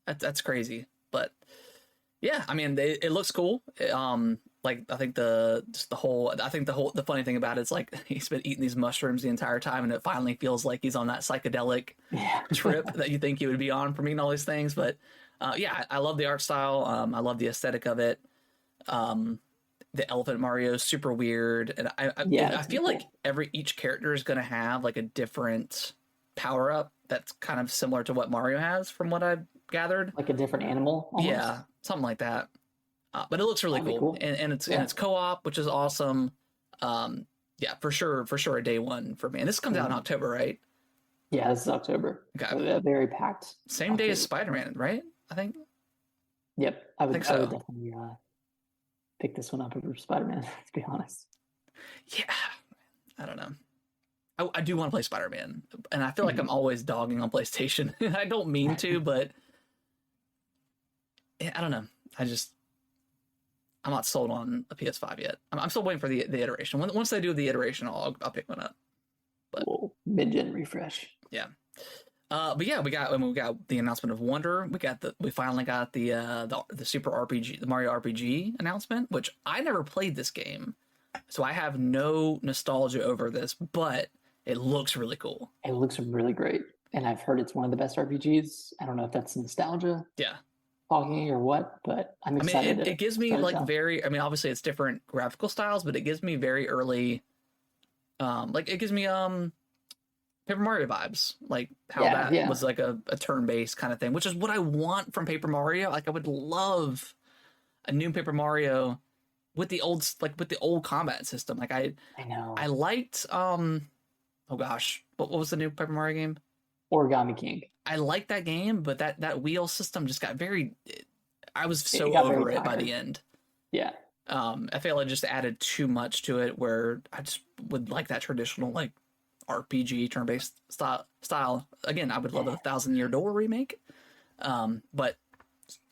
that's crazy. But yeah, I mean, it looks cool. Like I think the funny thing about it is like he's been eating these mushrooms the entire time, and it finally feels like he's on that psychedelic trip that you think he would be on from eating all these things. But I love the art style. I love the aesthetic of it. The Elephant Mario is super weird, and I feel like each character is going to have like a different power up that's kind of similar to what Mario has, from what I've gathered. Like a different animal. Almost. Yeah, something like that. But it looks really That'd be cool. cool. And it's Yeah. co-op, which is awesome. Yeah, for sure a day one for me. And this comes out in Mhm. October, right? Yeah, this is October. Okay. A very packed Same day as October. Spider-Man, right? I think Yep, I think I would so. definitely pick this one up over Spider-Man, to be honest. Yeah, I don't know. I do want to play Spider-Man, and I feel like Mhm. I'm always dogging on PlayStation. I don't mean to, but yeah, I don't know. I'm not sold on a PS5 yet. I'm still waiting for the iteration. Once they do the iteration, I'll pick one up. But Cool. Mid-gen refresh. yeah. But yeah, we got the announcement of Wonder. We finally got the Super RPG, the Mario RPG announcement, which I never played this game, so I have no nostalgia over this, but it looks really cool. It looks really great, and I've heard it's one of the best RPGs. I don't know if that's nostalgia Yeah, talking or what, but I'm I mean, excited. it gives me start it like out. I mean, obviously it's different graphical styles, but it gives me very early, like it gives me Paper Mario vibes, like how Yeah, that yeah. was like a turn-based kind of thing, which is what I want from Paper Mario. Like I would love a new Paper Mario with the old combat system. Like I know. I liked oh gosh, what was the new Paper Mario game? Origami King. I liked that game, but that wheel system just got very. I was It so got over very it by tired. the end. Yeah, I feel it just added too much to it. Where I just would like that traditional like RPG turn-based style. Again, I would love a 1,000 Year Door remake. But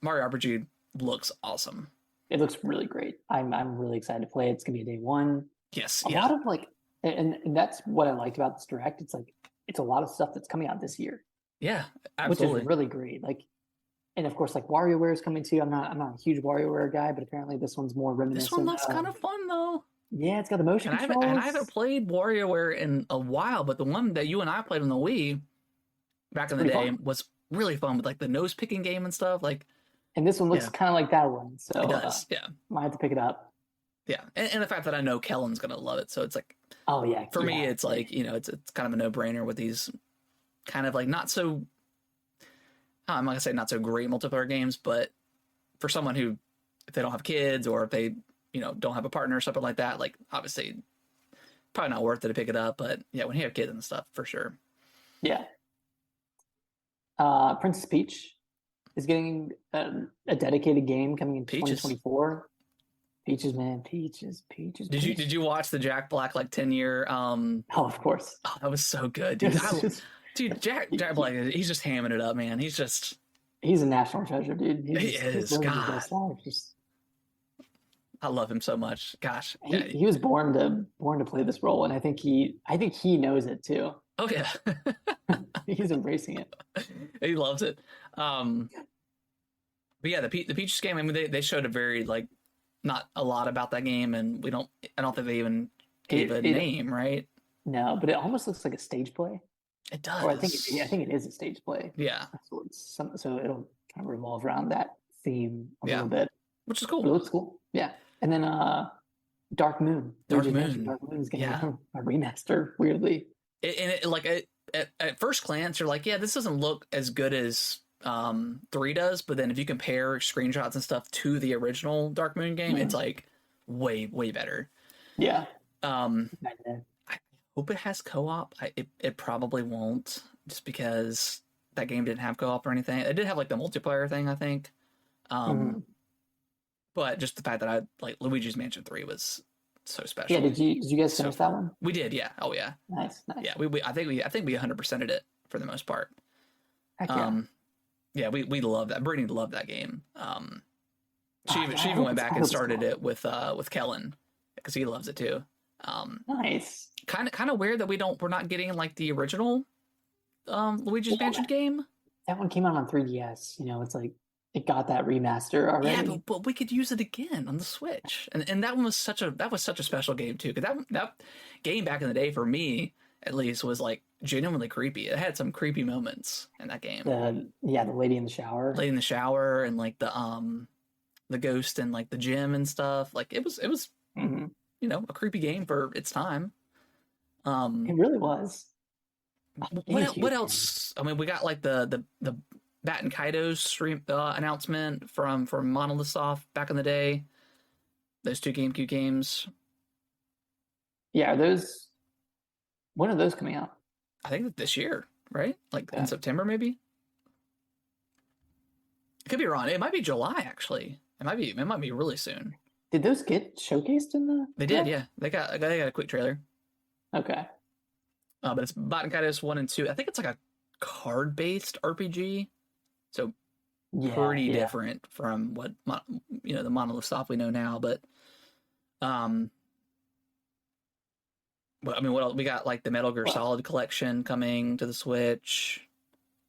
Mario RPG looks awesome. it looks really great. I'm really excited to play it. It's gonna be a day one. Yes, A yeah, lot of like, and that's what I liked about this direct. It's like it's a lot of stuff that's coming out this year, yeah, which is absolutely. really great. Like, and of course, like WarioWare is coming too. I'm not a huge WarioWare guy, but apparently this one's more This one reminiscent looks kind of fun though. Yeah, it's got the motion And controls. I haven't played WarioWare in a while, but the one that you and I played on the Wii back in the Pretty day fun. was really fun with like the nose picking game and stuff. Like, And this one looks yeah, kind of like that one, so it does. Yeah, might have to pick it up. yeah, and the fact that I know Kellen's gonna love it, so it's like Oh yeah, for me, yeah. it's like it's kind of a no brainer with these kind of like not so. I'm not gonna say not so great multiplayer games, but for someone who, if they don't have kids or if they don't have a partner or something like that, like obviously probably not worth it to pick it up. But yeah, when you have kids and stuff, for sure. Yeah. Princess Peach is getting a dedicated game coming in Peaches. 2024. Peaches, man, Peaches. Did you watch the Jack Black like 10-year? Oh, of course. Oh, that was so good, dude. Dude, Jack Black, he's just hamming it up, man. He's a national treasure, dude. He is. He's living his God, best life. Just I love him so much. Gosh, he was born to play this role, and I think he knows it too. oh yeah, He's embracing it. he loves it. But yeah, the Peaches game. I mean, they showed a very like not a lot about that game, and I don't think they even gave a name, right? No, but it almost looks like a stage play. It does. Or I think it is a stage play. Yeah. So it'll kind of revolve around that theme a little bit, which is but it cool. looks cool. Yeah, and then Dark Moon. Dark Moon is getting a remaster. Weirdly, at first glance, you're like, yeah, this doesn't look as good as 3 does, but then if you compare screenshots and stuff to the original Dark Moon game, it's like way better. Yeah. I hope it has co-op. It probably won't, just because that game didn't have co-op or anything. It did have like the multiplayer thing, I think. But just the fact that I like Luigi's Mansion 3 was so special. Yeah, did you guys finish that one? We did, yeah. Oh yeah. Nice. Yeah, I think we 100%ed it for the most part. Heck yeah. Yeah, we love that. Brittany loved that game. She I even hope went it's- back I and hope it's started cool. it with Kellen because he loves it too. Nice. Kind of weird that we're not getting like the original Luigi's Mansion game. That one came out on 3DS. It's like it got that remaster already. Yeah, but we could use it again on the Switch, and that one was such a special game too. Because that game back in the day, for me at least, was like genuinely creepy. It had some creepy moments in that game. The lady in the shower. Lady in the shower and like the ghost and like the gym and stuff. Like it was a creepy game for its time. It really was. What else? I mean, we got like the Bat and Kaido's stream announcement from Monolith Soft back in the day. Those 2 GameCube games. Yeah, when are those coming out? I think this year, right? Like in September, maybe. I could be wrong. It might be July, actually. It might be really soon. Did those get showcased in the? They did, yeah. They got a quick trailer. Okay. But it's Baten Kaitos 1 and 2. I think it's like a card-based RPG, so pretty different from what the Monolith Soft we know now. But what else? We got like the Metal Gear Solid collection coming to the Switch.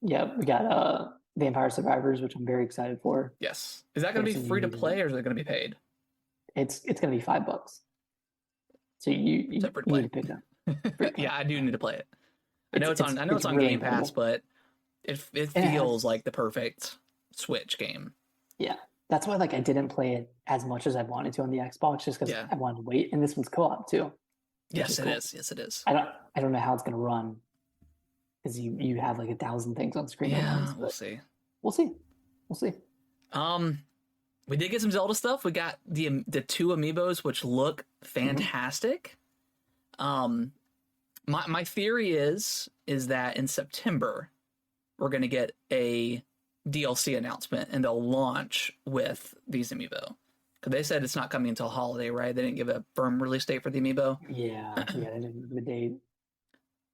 Yeah, we got Vampire Survivors, which I'm very excited for. Yes, is that going to be free to play or is it going to be paid? It's going to be $5. So you need to pick it up. Yeah, I do need to play it. I know it's on really Game Pass, but it feels like the perfect Switch game. Yeah, that's why I didn't play it as much as I wanted to on the Xbox, just because I wanted to wait. And this one's co-op too. Yes, it is. Yes, it is. I don't know how it's going to run because you have 1,000 things on screen. Yeah, we'll see. We'll see. We did get some Zelda stuff. We got the 2 amiibos, which look fantastic. My theory is that in September we're going to get a DLC announcement and they'll launch with these amiibo. Because they said it's not coming until holiday, right? They didn't give a firm release date for the amiibo. Yeah, they didn't give a date.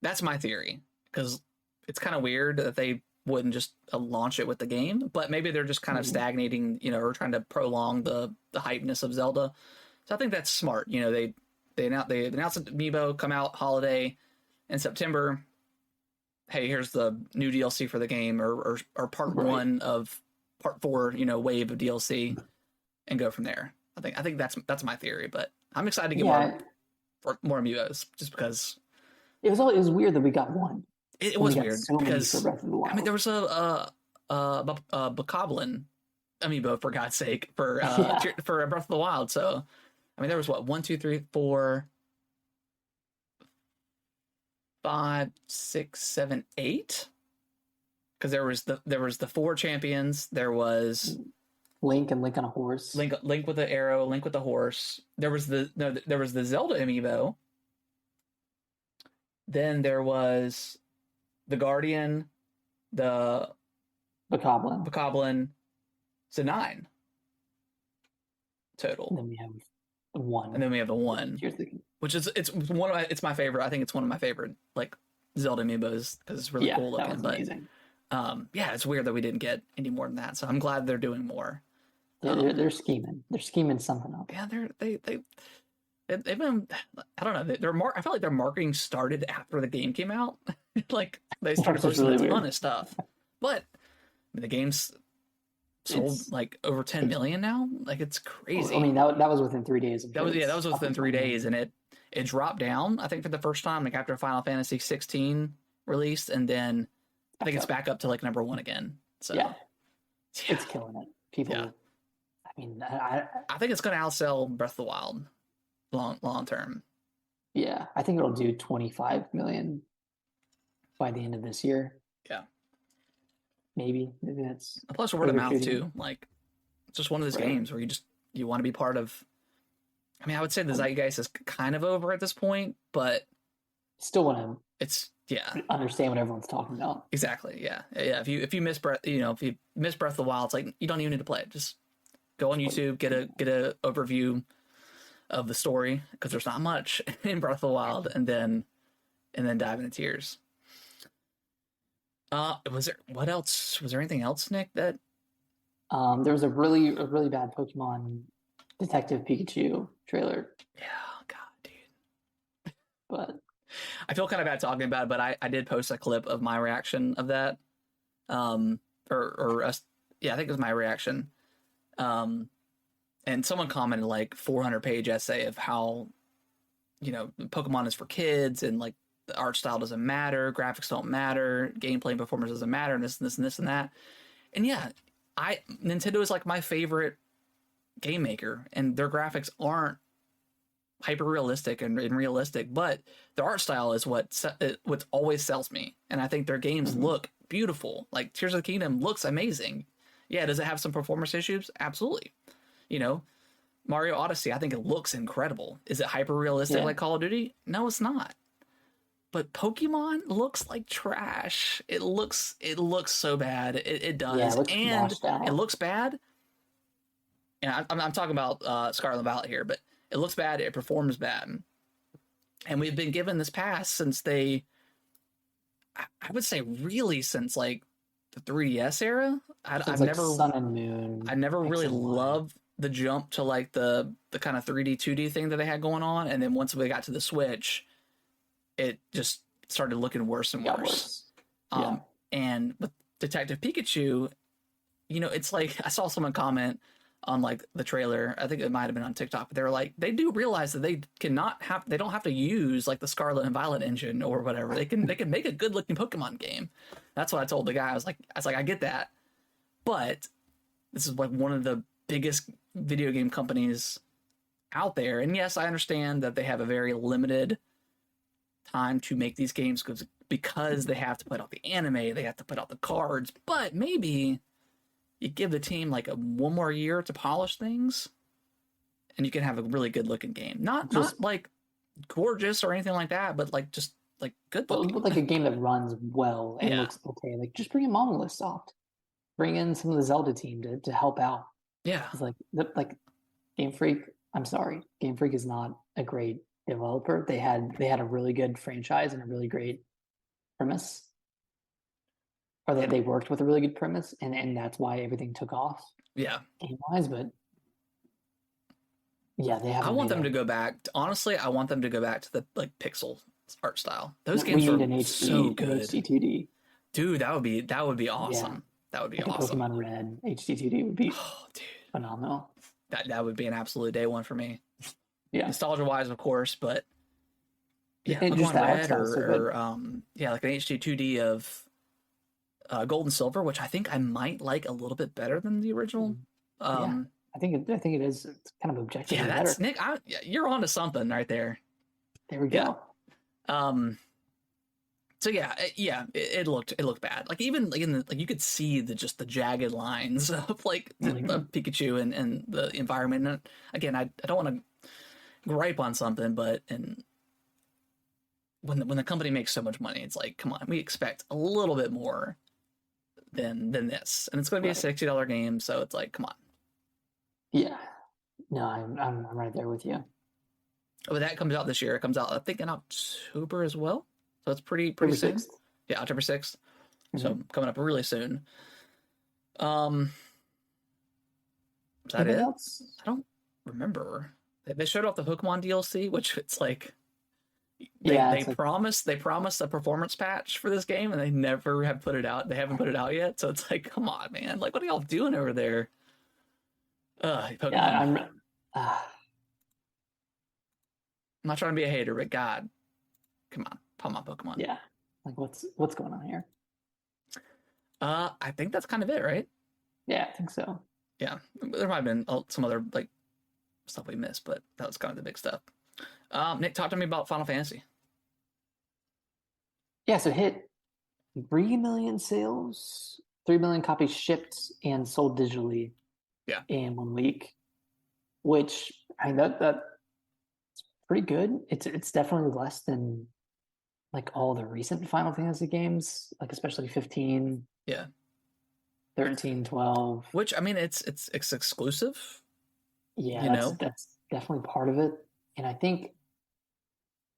That's my theory. Because it's kind of weird that they wouldn't just launch it with the game, but maybe they're just kind of stagnating, or trying to prolong the hypeness of Zelda. So I think that's smart. They announced the amiibo, come out holiday in September. Hey, here's the new DLC for the game, or part 1 of part 4, wave of DLC, and go from there. I think that's my theory, but I'm excited to get more amiibos just because it was weird that we got one. It was weird because there was a Bokoblin amiibo, for God's sake, for Breath of the Wild. So there was 1, 2, 3, 4, 5, 6, 7, 8. Because there was the 4 champions. There was Link and Link on a horse. Link with the arrow. Link with the horse. There was the Zelda amiibo. Then there was the Guardian, the Bokoblin. So 9 total. And then we have 1. And then we have the 1, which is it's my favorite. I think it's one of my favorite Zelda amiibos because it's really cool looking. But amazing. It's weird that we didn't get any more than that. So I'm glad they're doing more. They're scheming. They're scheming something up. Yeah, they've been. I don't know. I felt like their marketing started after the game came out. They started posting a ton of stuff, but the game's sold over 10 million now. It's crazy. That was within 3 days. That was within 3 days, and it dropped down. I think for the first time, after Final Fantasy 16 released, and then I think it's back up to number 1 again. So it's killing it. People. Yeah. I think it's going to outsell Breath of the Wild long term. Yeah, I think it'll do 25 million by the end of this year. Yeah, maybe that's. Plus, word of mouth too. It's just one of those games where you want to be part of. I would say the zeitgeist is kind of over at this point, but still want to. It's understand what everyone's talking about. Exactly. Yeah. If you miss Breath, if you miss Breath of the Wild, it's you don't even need to play it. Just go on YouTube, get a overview of the story, because there's not much in Breath of the Wild, and then dive into tears. Was there anything else, Nick, that there was a really bad Pokemon Detective Pikachu trailer. Yeah, God, dude. But I feel kind of bad talking about it, but I did post a clip of my reaction of that. I think it was my reaction. And someone commented 400-page essay of how, Pokemon is for kids, and the art style doesn't matter, graphics don't matter, gameplay and performance doesn't matter, and this and this and this and that. And Nintendo is my favorite game maker, and their graphics aren't hyper realistic and realistic, but their art style is what always sells me. And I think their games look beautiful. Like Tears of the Kingdom looks amazing. Yeah, does it have some performance issues? Absolutely. You know, Mario Odyssey, I think it looks incredible. Is it hyper realistic like Call of Duty? No, it's not. But Pokemon looks like trash. It looks so bad. It does. Yeah, it looks and washed out. it looks bad. And I'm talking about Scarlet Violet here, but it looks bad. It performs bad. And we've been given this pass since I would say really since like the 3DS era. I've like never Sun and Moon. I never really loved the jump to like the kind of 3D 2D thing that they had going on, and then once we got to the Switch, it just started looking worse and worse. And with Detective Pikachu, you know, it's like I saw someone comment on like the trailer. I think it might have been on TikTok, but they were like, they do realize that they don't have to use like the Scarlet and Violet engine or whatever. They can make a good looking Pokemon game. That's what I told the guy. I was like, I get that, but this is like one of the biggest video game companies out there. And yes, I understand that they have a very limited time to make these games because they have to put out the anime, they have to put out the cards, but maybe you give the team like one more year to polish things and you can have a really good looking game. Not like gorgeous or anything like that, but like just like good looking. Like a game that runs well and looks okay. Like just bring in Monolith Soft. Bring in some of the Zelda team to help out. Yeah. It's like Game Freak, I'm sorry. Game Freak is not a great developer. They had a really good franchise and a really great premise. Or they worked with a really good premise, and that's why everything took off. Yeah. Game-wise, but yeah, they have. I want them to go back. Honestly, I want them to go back to the like pixel art style. Those games are so good. An HD2D. Dude, that would be awesome. Yeah. That would be awesome. Pokemon Red HD2D would be phenomenal. That would be an absolute day one for me. Yeah. Nostalgia wise, of course, but yeah, Pokemon Red or like an HD 2D of Gold and Silver, which I think I might like a little bit better than the original. I think it is. It's kind of objectively better. That's Nick. You're onto something right there. There we go. So it looked bad. Like even like you could see the jagged lines of like of Pikachu and the environment. And again, I don't want to gripe on something, but when the company makes so much money, it's like, come on, we expect a little bit more than this, and it's going to be a $60 game, so it's like, come on. Yeah, no, I'm right there with you. But that comes out this year. It comes out, I think, in October as well, so it's pretty soon. 6th? Yeah, October 6th. So coming up really soon. Is that it? Else? I don't remember. They showed off the Pokemon DLC, which it's like. They promised a performance patch for this game, and they never have put it out. They haven't put it out yet, so it's like, come on, man! Like, what are y'all doing over there? Pokemon. Yeah, I'm not trying to be a hater, but God, come on, Pokemon. Yeah, like what's going on here? I think that's kind of it, right? Yeah, I think so. Yeah, there might have been some other like stuff we missed, but that was kind of the big stuff. Nick, talk to me about Final Fantasy. Yeah, so hit 3 million sales, 3 million copies shipped and sold digitally. Yeah. In 1 week, which I mean that's pretty good. It's definitely less than like all the recent Final Fantasy games, like especially 15. Yeah. 13, 12. Which I mean, it's exclusive. Yeah, that's definitely part of it, and I think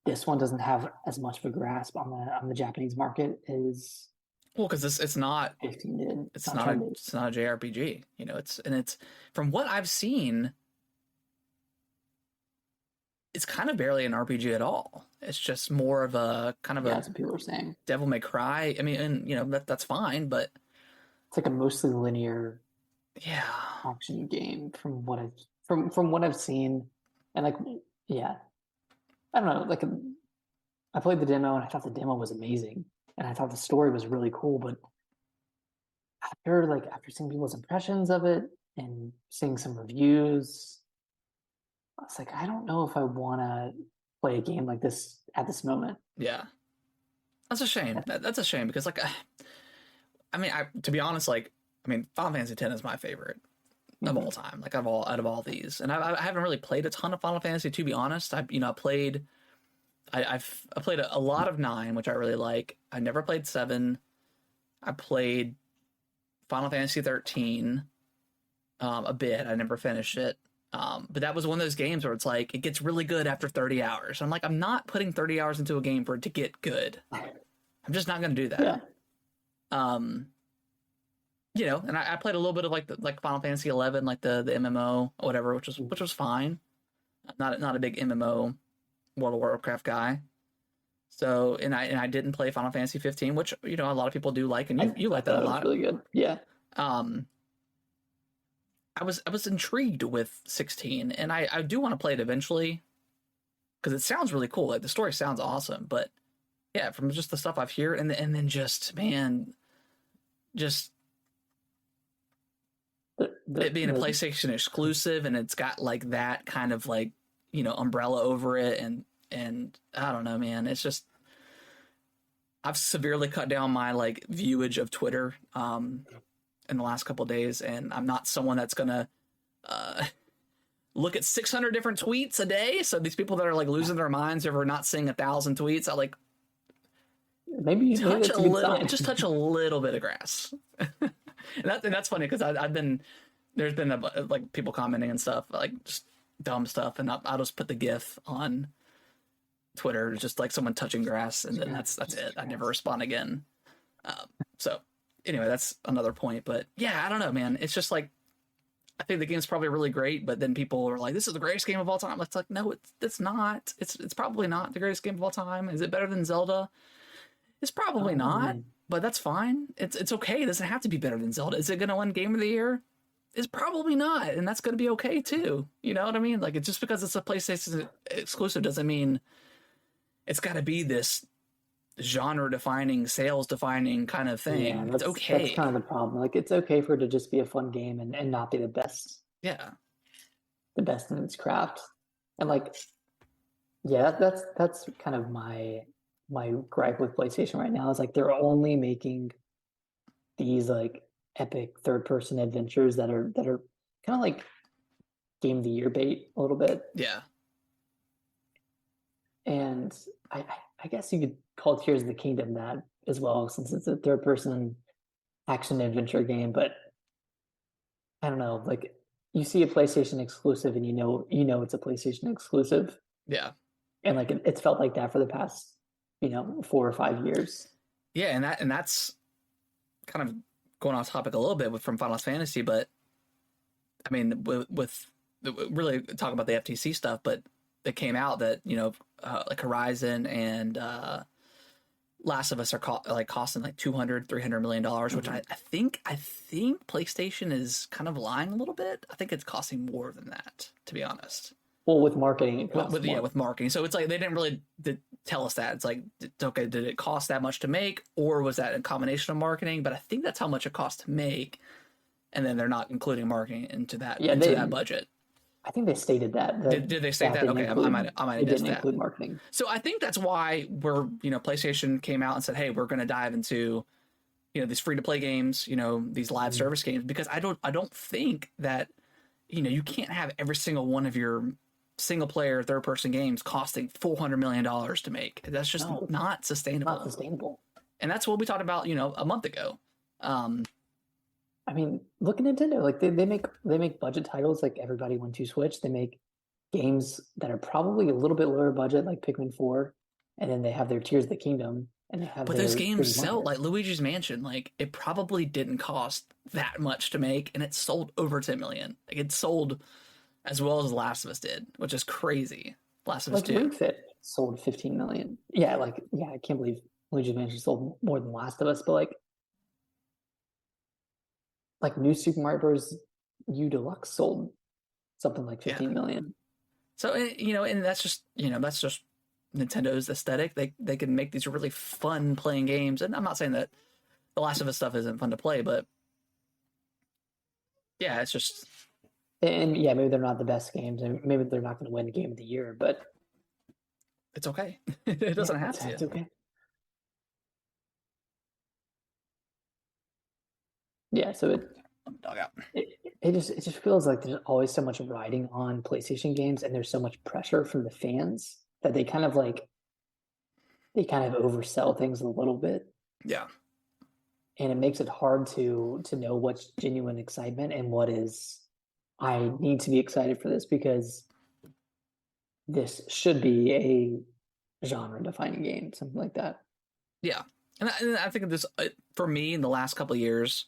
this one doesn't have as much of a grasp on the Japanese market as because it's not 15 did. It's not a JRPG. You know, it's from what I've seen, it's kind of barely an RPG at all. It's just more of a kind of that's what people are saying. Devil May Cry. I mean, and that's fine, but it's like a mostly linear action game from what I've seen, and like I don't know, like I played the demo and I thought the demo was amazing and I thought the story was really cool, but after seeing people's impressions of it and seeing some reviews, I was like, I don't know if I want to play a game like this at this moment. Yeah, that's a shame. That's a shame because like I mean, to be honest, like, I mean, Final Fantasy X is my favorite of all time. Like, out of all these, and I haven't really played a ton of Final Fantasy, to be honest. I played a lot of 9, which I really like. I never played 7. I played Final Fantasy 13 a bit. I never finished it. But that was one of those games where it's like, it gets really good after 30 hours. I'm like, I'm not putting 30 hours into a game for it to get good. I'm just not going to do that. Yeah. And I played a little bit of like Final Fantasy 11, like the MMO or whatever, which was fine. Not a big MMO World of Warcraft guy. So, and I didn't play Final Fantasy 15, which, a lot of people do like, and you like that a lot. Really good. Yeah. I was intrigued with 16, and I do want to play it eventually because it sounds really cool. Like, the story sounds awesome, but yeah, from just the stuff I've heard, and then just, man, just it being a PlayStation exclusive, and it's got like that kind of like, umbrella over it, and I don't know, man, it's just, I've severely cut down my like viewage of Twitter in the last couple of days, and I'm not someone that's gonna look at 600 different tweets a day. So these people that are like losing their minds over not seeing 1,000 tweets, I like maybe touch a little bit of grass. and that's funny because there's been like people commenting and stuff, like just dumb stuff, and I'll just put the GIF on Twitter, just like someone touching grass, and then that's it. I never respond again. So anyway, that's another point. But yeah, I don't know, man. It's just like, I think the game's probably really great, but then people are like, "This is the greatest game of all time." It's like, no, it's not. It's probably not the greatest game of all time. Is it better than Zelda? It's probably not, but that's fine. It's okay. It doesn't have to be better than Zelda. Is it going to win Game of the Year? It's probably not, and that's going to be okay too. You know what I mean? Like, it's just because it's a PlayStation exclusive doesn't mean it's got to be this genre-defining, sales-defining kind of thing. Yeah, it's okay. That's kind of the problem. Like, it's okay for it to just be a fun game and not be the best. Yeah. The best in its craft. And like, yeah, that's kind of my gripe with PlayStation right now, is like, they're only making these like epic third-person adventures that are kind of like Game of the Year bait a little bit. Yeah. And I guess you could call Tears of the Kingdom that as well, since it's a third-person action adventure game. But I don't know, like, you see a PlayStation exclusive, and you know it's a PlayStation exclusive. Yeah. And like, it's felt like that for the past 4 or 5 years. Yeah, and that's kind of going off topic a little bit from Final Fantasy, but I mean, with really talk about the FTC stuff, but it came out that like Horizon and Last of Us are costing like $200-300 million, which I think PlayStation is kind of lying a little bit. I think it's costing more than that, to be honest. Well, with marketing, it costs more. Yeah, with marketing. So it's like they didn't really tell us that. It's like, okay, did it cost that much to make, or was that a combination of marketing? But I think that's how much it cost to make, and then they're not including marketing into that that budget. I think they stated that. Did they state that? Okay, I might have missed that. Didn't include marketing. So I think that's why PlayStation came out and said, hey, we're going to dive into these free to play games, these live service games, because I don't think that you can't have every single one of your single player third person games costing $400 million to make. That's just not sustainable. Not sustainable. And that's what we talked about, a month ago. I mean, look at Nintendo. Like, they make budget titles like Everybody Want to Switch. They make games that are probably a little bit lower budget, like Pikmin 4, and then they have their Tears of the Kingdom, and they have. But those games sell, like Luigi's Mansion. Like, it probably didn't cost that much to make, and it sold over 10 million. Like, it sold as well as Last of Us did, which is crazy. Last of Us 2. Ring Fit sold 15 million. Yeah, I can't believe Luigi's Mansion sold more than Last of Us, but like New Super Mario Bros. U Deluxe sold something like 15 million. So and that's just Nintendo's aesthetic. They can make these really fun playing games, and I'm not saying that the Last of Us stuff isn't fun to play, but yeah, it's just. And yeah, maybe they're not the best games, and maybe they're not going to win Game of the Year, but it's okay. It doesn't have to. It's okay. Yeah, so Dog out. it just feels like there's always so much riding on PlayStation games, and there's so much pressure from the fans that they kind of oversell things a little bit, Yeah. and it makes it hard to know what's genuine excitement and what is I need to be excited for this because this should be a genre defining game, something like that. Yeah. And I think this, for me, in the last couple of years,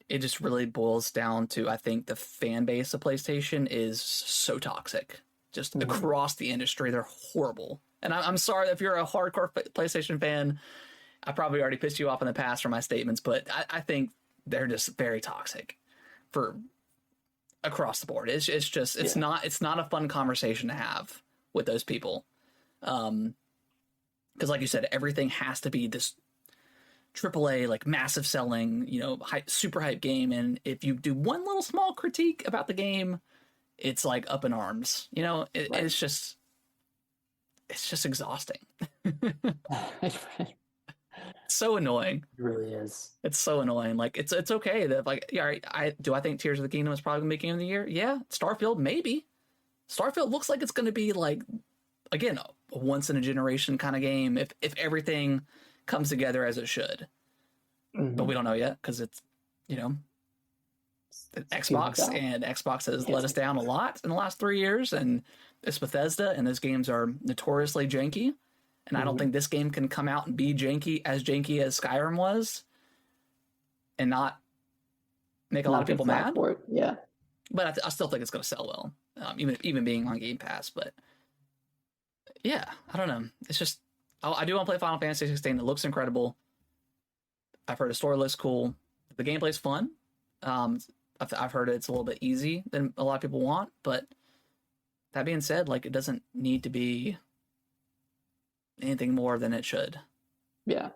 it just really boils down to, I think the fan base of PlayStation is so toxic. Just across the industry, they're horrible. And I'm sorry if you're a hardcore PlayStation fan, I probably already pissed you off in the past for my statements, but I think they're just very toxic for across the board. It's just it's not a fun conversation to have with those people. Because like you said, everything has to be this AAA, like massive selling, super hype game. And if you do one little small critique about the game, it's like up in arms. It's just exhausting. So annoying. It really is. It's so annoying. Like it's okay that like I think Tears of the Kingdom is probably gonna be Game of the Year. Yeah, Starfield maybe. Starfield looks like it's gonna be like again a once in a generation kind of game if everything comes together as it should. But we don't know yet because it's Xbox, and Xbox has let us down a lot in the last 3 years, and it's Bethesda, and those games are notoriously janky. And I don't think this game can come out and be janky as Skyrim was and not make a lot of people mad. Yeah. But I still think it's going to sell well, even being on Game Pass. But yeah, I don't know. It's just, I do want to play Final Fantasy 16. It looks incredible. I've heard the story looks cool. The gameplay's fun. I've heard it's a little bit easy than a lot of people want. But that being said, like it doesn't need to be anything more than it should. Yeah.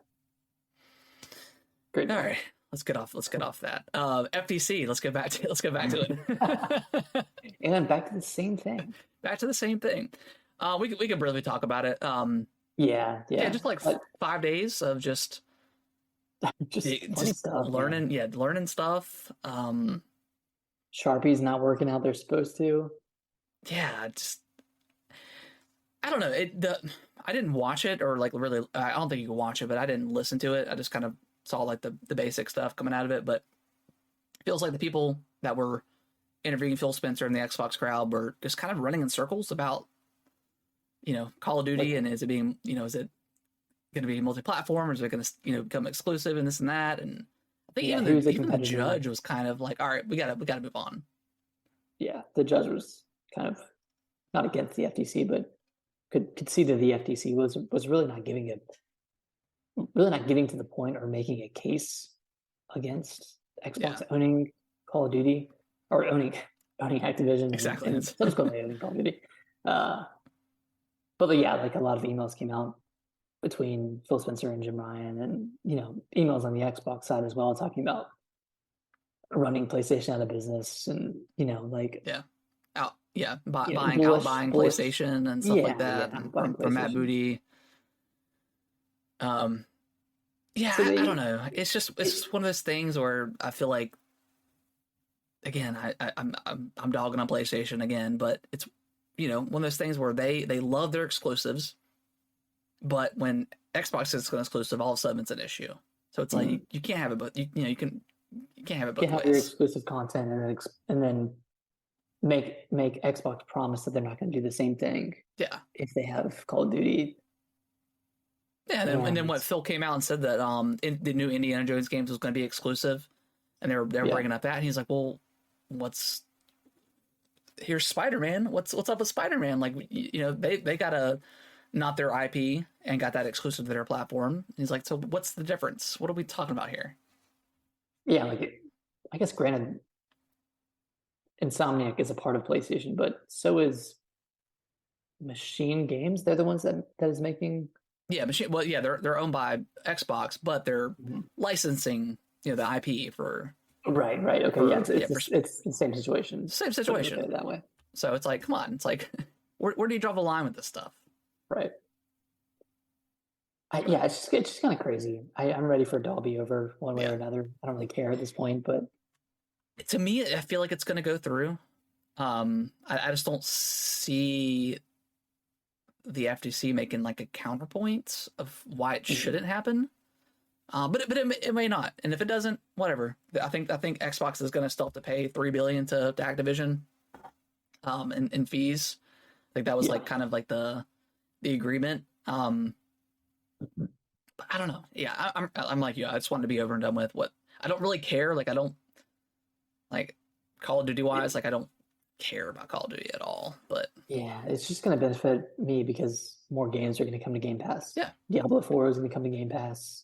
Great. All right. Let's get off that. FTC, let's get back to it. And then back to the same thing. We could briefly talk about it. Yeah. Just like 5 days of just stuff, learning, learning stuff. Sharpie's not working out they're supposed to. Yeah, just I don't know. I didn't watch it or like really. I don't think you can watch it, but I didn't listen to it. I just kind of saw like the basic stuff coming out of it. But it feels like the people that were interviewing Phil Spencer and the Xbox crowd were just kind of running in circles about, Call of Duty and is it being, is it going to be multi-platform or is it going to, become exclusive and this and that? And I think even the judge was kind of like, all right, we gotta move on. Yeah, the judge was kind of not against the FTC, but could see that the FTC was really not giving to the point or making a case against Xbox owning Call of Duty or owning Activision. Exactly. And subsequently owning Call of Duty. But yeah, like a lot of emails came out between Phil Spencer and Jim Ryan and, emails on the Xbox side as well, talking about running PlayStation out of business and, buying PlayStation and stuff like that from Matt Booty. I don't know. It's just one of those things where I feel like, again, I'm dogging on PlayStation again, but it's one of those things where they love their exclusives, but when Xbox is an exclusive, all of a sudden it's an issue. So it's like you can't have it, but you can't have it both ways. You can't have your exclusive content and then make Xbox promise that they're not going to do the same thing. Yeah, if they have Call of Duty. Yeah, and then what Phil came out and said that the new Indiana Jones games was going to be exclusive, and they were bringing up that, and he's like, well, here's Spider-Man. What's up with Spider-Man? Like, they got not their IP and got that exclusive to their platform. And he's like, so what's the difference? What are we talking about here? Yeah, like I guess granted, Insomniac is a part of PlayStation, but so is Machine Games. They're the ones that is making. Yeah, they're owned by Xbox, but they're licensing, the IP for. Right. Okay, it's the same situation. Same situation that way. So it's like, come on, it's like, where do you draw the line with this stuff? Right. Yeah, it's just kind of crazy. I'm ready for it to all be over one way Yeah. or another. I don't really care at this point, but To me, I feel like it's going to go through. I just don't see the FTC making like a counterpoint of why it shouldn't happen. But it may not, and if it doesn't, whatever. I think Xbox is going to still have to pay $3 billion to Activision, in fees. I think that was like kind of like the agreement. But I don't know. Yeah, I'm like you. I just wanted to be over and done with. What I don't really care. Like I don't like Call of Duty wise. Like I don't care about Call of Duty at all. But yeah, it's just going to benefit me because more games are going to come to Game Pass. Yeah. Diablo 4 is going to come to Game Pass.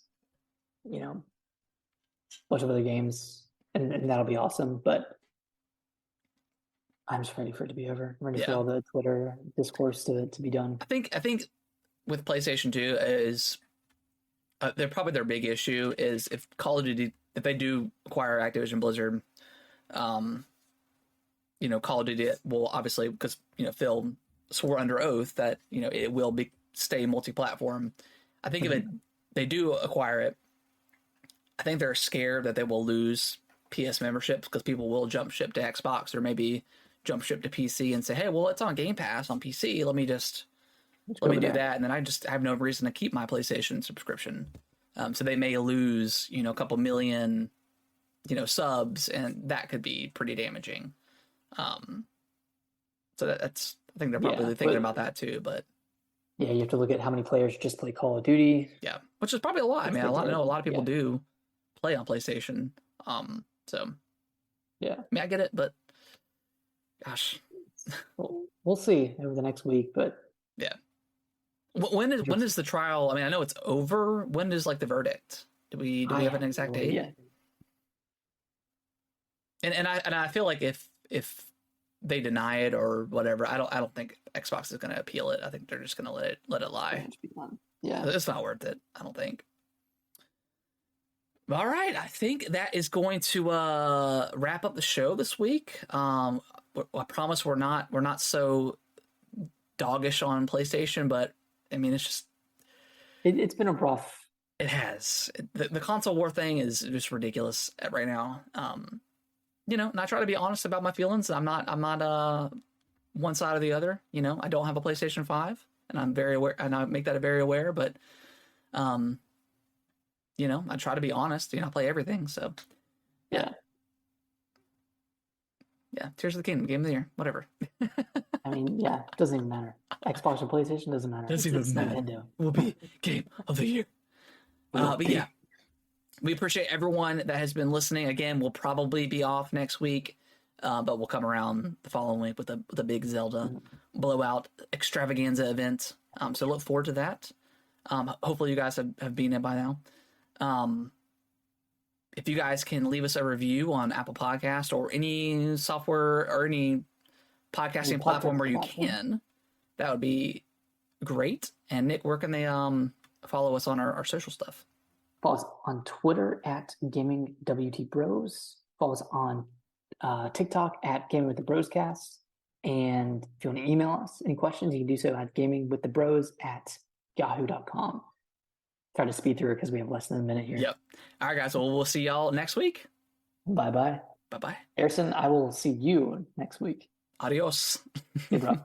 You know, a bunch of other games, and that'll be awesome. But I'm just ready for it to be over. I'm ready for all the Twitter discourse to be done. I think with PlayStation 2 is they're probably their big issue is if Call of Duty, if they do acquire Activision Blizzard, you know, Call of Duty will obviously, because, you know, Phil swore under oath that, you know, it will stay multi-platform. I think if they do acquire it, I think they're scared that they will lose PS memberships because people will jump ship to Xbox or maybe jump ship to PC and say, hey, well, it's on Game Pass on PC. Let me do that. And then I just have no reason to keep my PlayStation subscription. So they may lose, you know, a couple million, you know, subs, and that could be pretty damaging. So that's, I think they're probably thinking about that too, but yeah, you have to look at how many players just play Call of Duty. Yeah, which is probably a lot. I mean, I know a lot of people do play on PlayStation. So yeah, I mean, I get it, but gosh, we'll see over the next week. But yeah, when is the trial? I mean, I know it's over. When is like the verdict? Do we have an exact date? Yeah. And I feel like if they deny it or whatever, I don't think Xbox is going to appeal it. I think they're just going to let it lie. Yeah, it's not worth it, I don't think. All right, I think that is going to wrap up the show this week. I promise we're not so doggish on PlayStation, but I mean it's just it's been a rough. It has. The console war thing is just ridiculous right now. You know, and I try to be honest about my feelings. I'm not one side or the other. You know, I don't have a PlayStation 5, and I'm very aware, and I make that very aware. But, you know, I try to be honest. You know, I play everything. So, yeah. Tears of the Kingdom, Game of the Year, whatever. I mean, yeah, it doesn't even matter. Xbox or PlayStation doesn't matter. Doesn't even matter. Nintendo. Will be Game of the Year. But yeah. We appreciate everyone that has been listening. Again, we'll probably be off next week, but we'll come around the following week with a big Zelda blowout extravaganza event. So look forward to that. Hopefully you guys have been in by now. If you guys can leave us a review on Apple Podcast or any software or any podcasting platform where you can, that would be great. And Nick, where can they follow us on our social stuff? Follow us on Twitter at GamingWTBros. Follow us on TikTok at Gaming with the Broscast. And if you want to email us any questions, you can do so at gamingwiththebros@yahoo.com. Try to speed through it because we have less than a minute here. Yep. All right, guys. Well, we'll see y'all next week. Bye-bye. Bye-bye. Harrison, I will see you next week. Adios. Good, bro.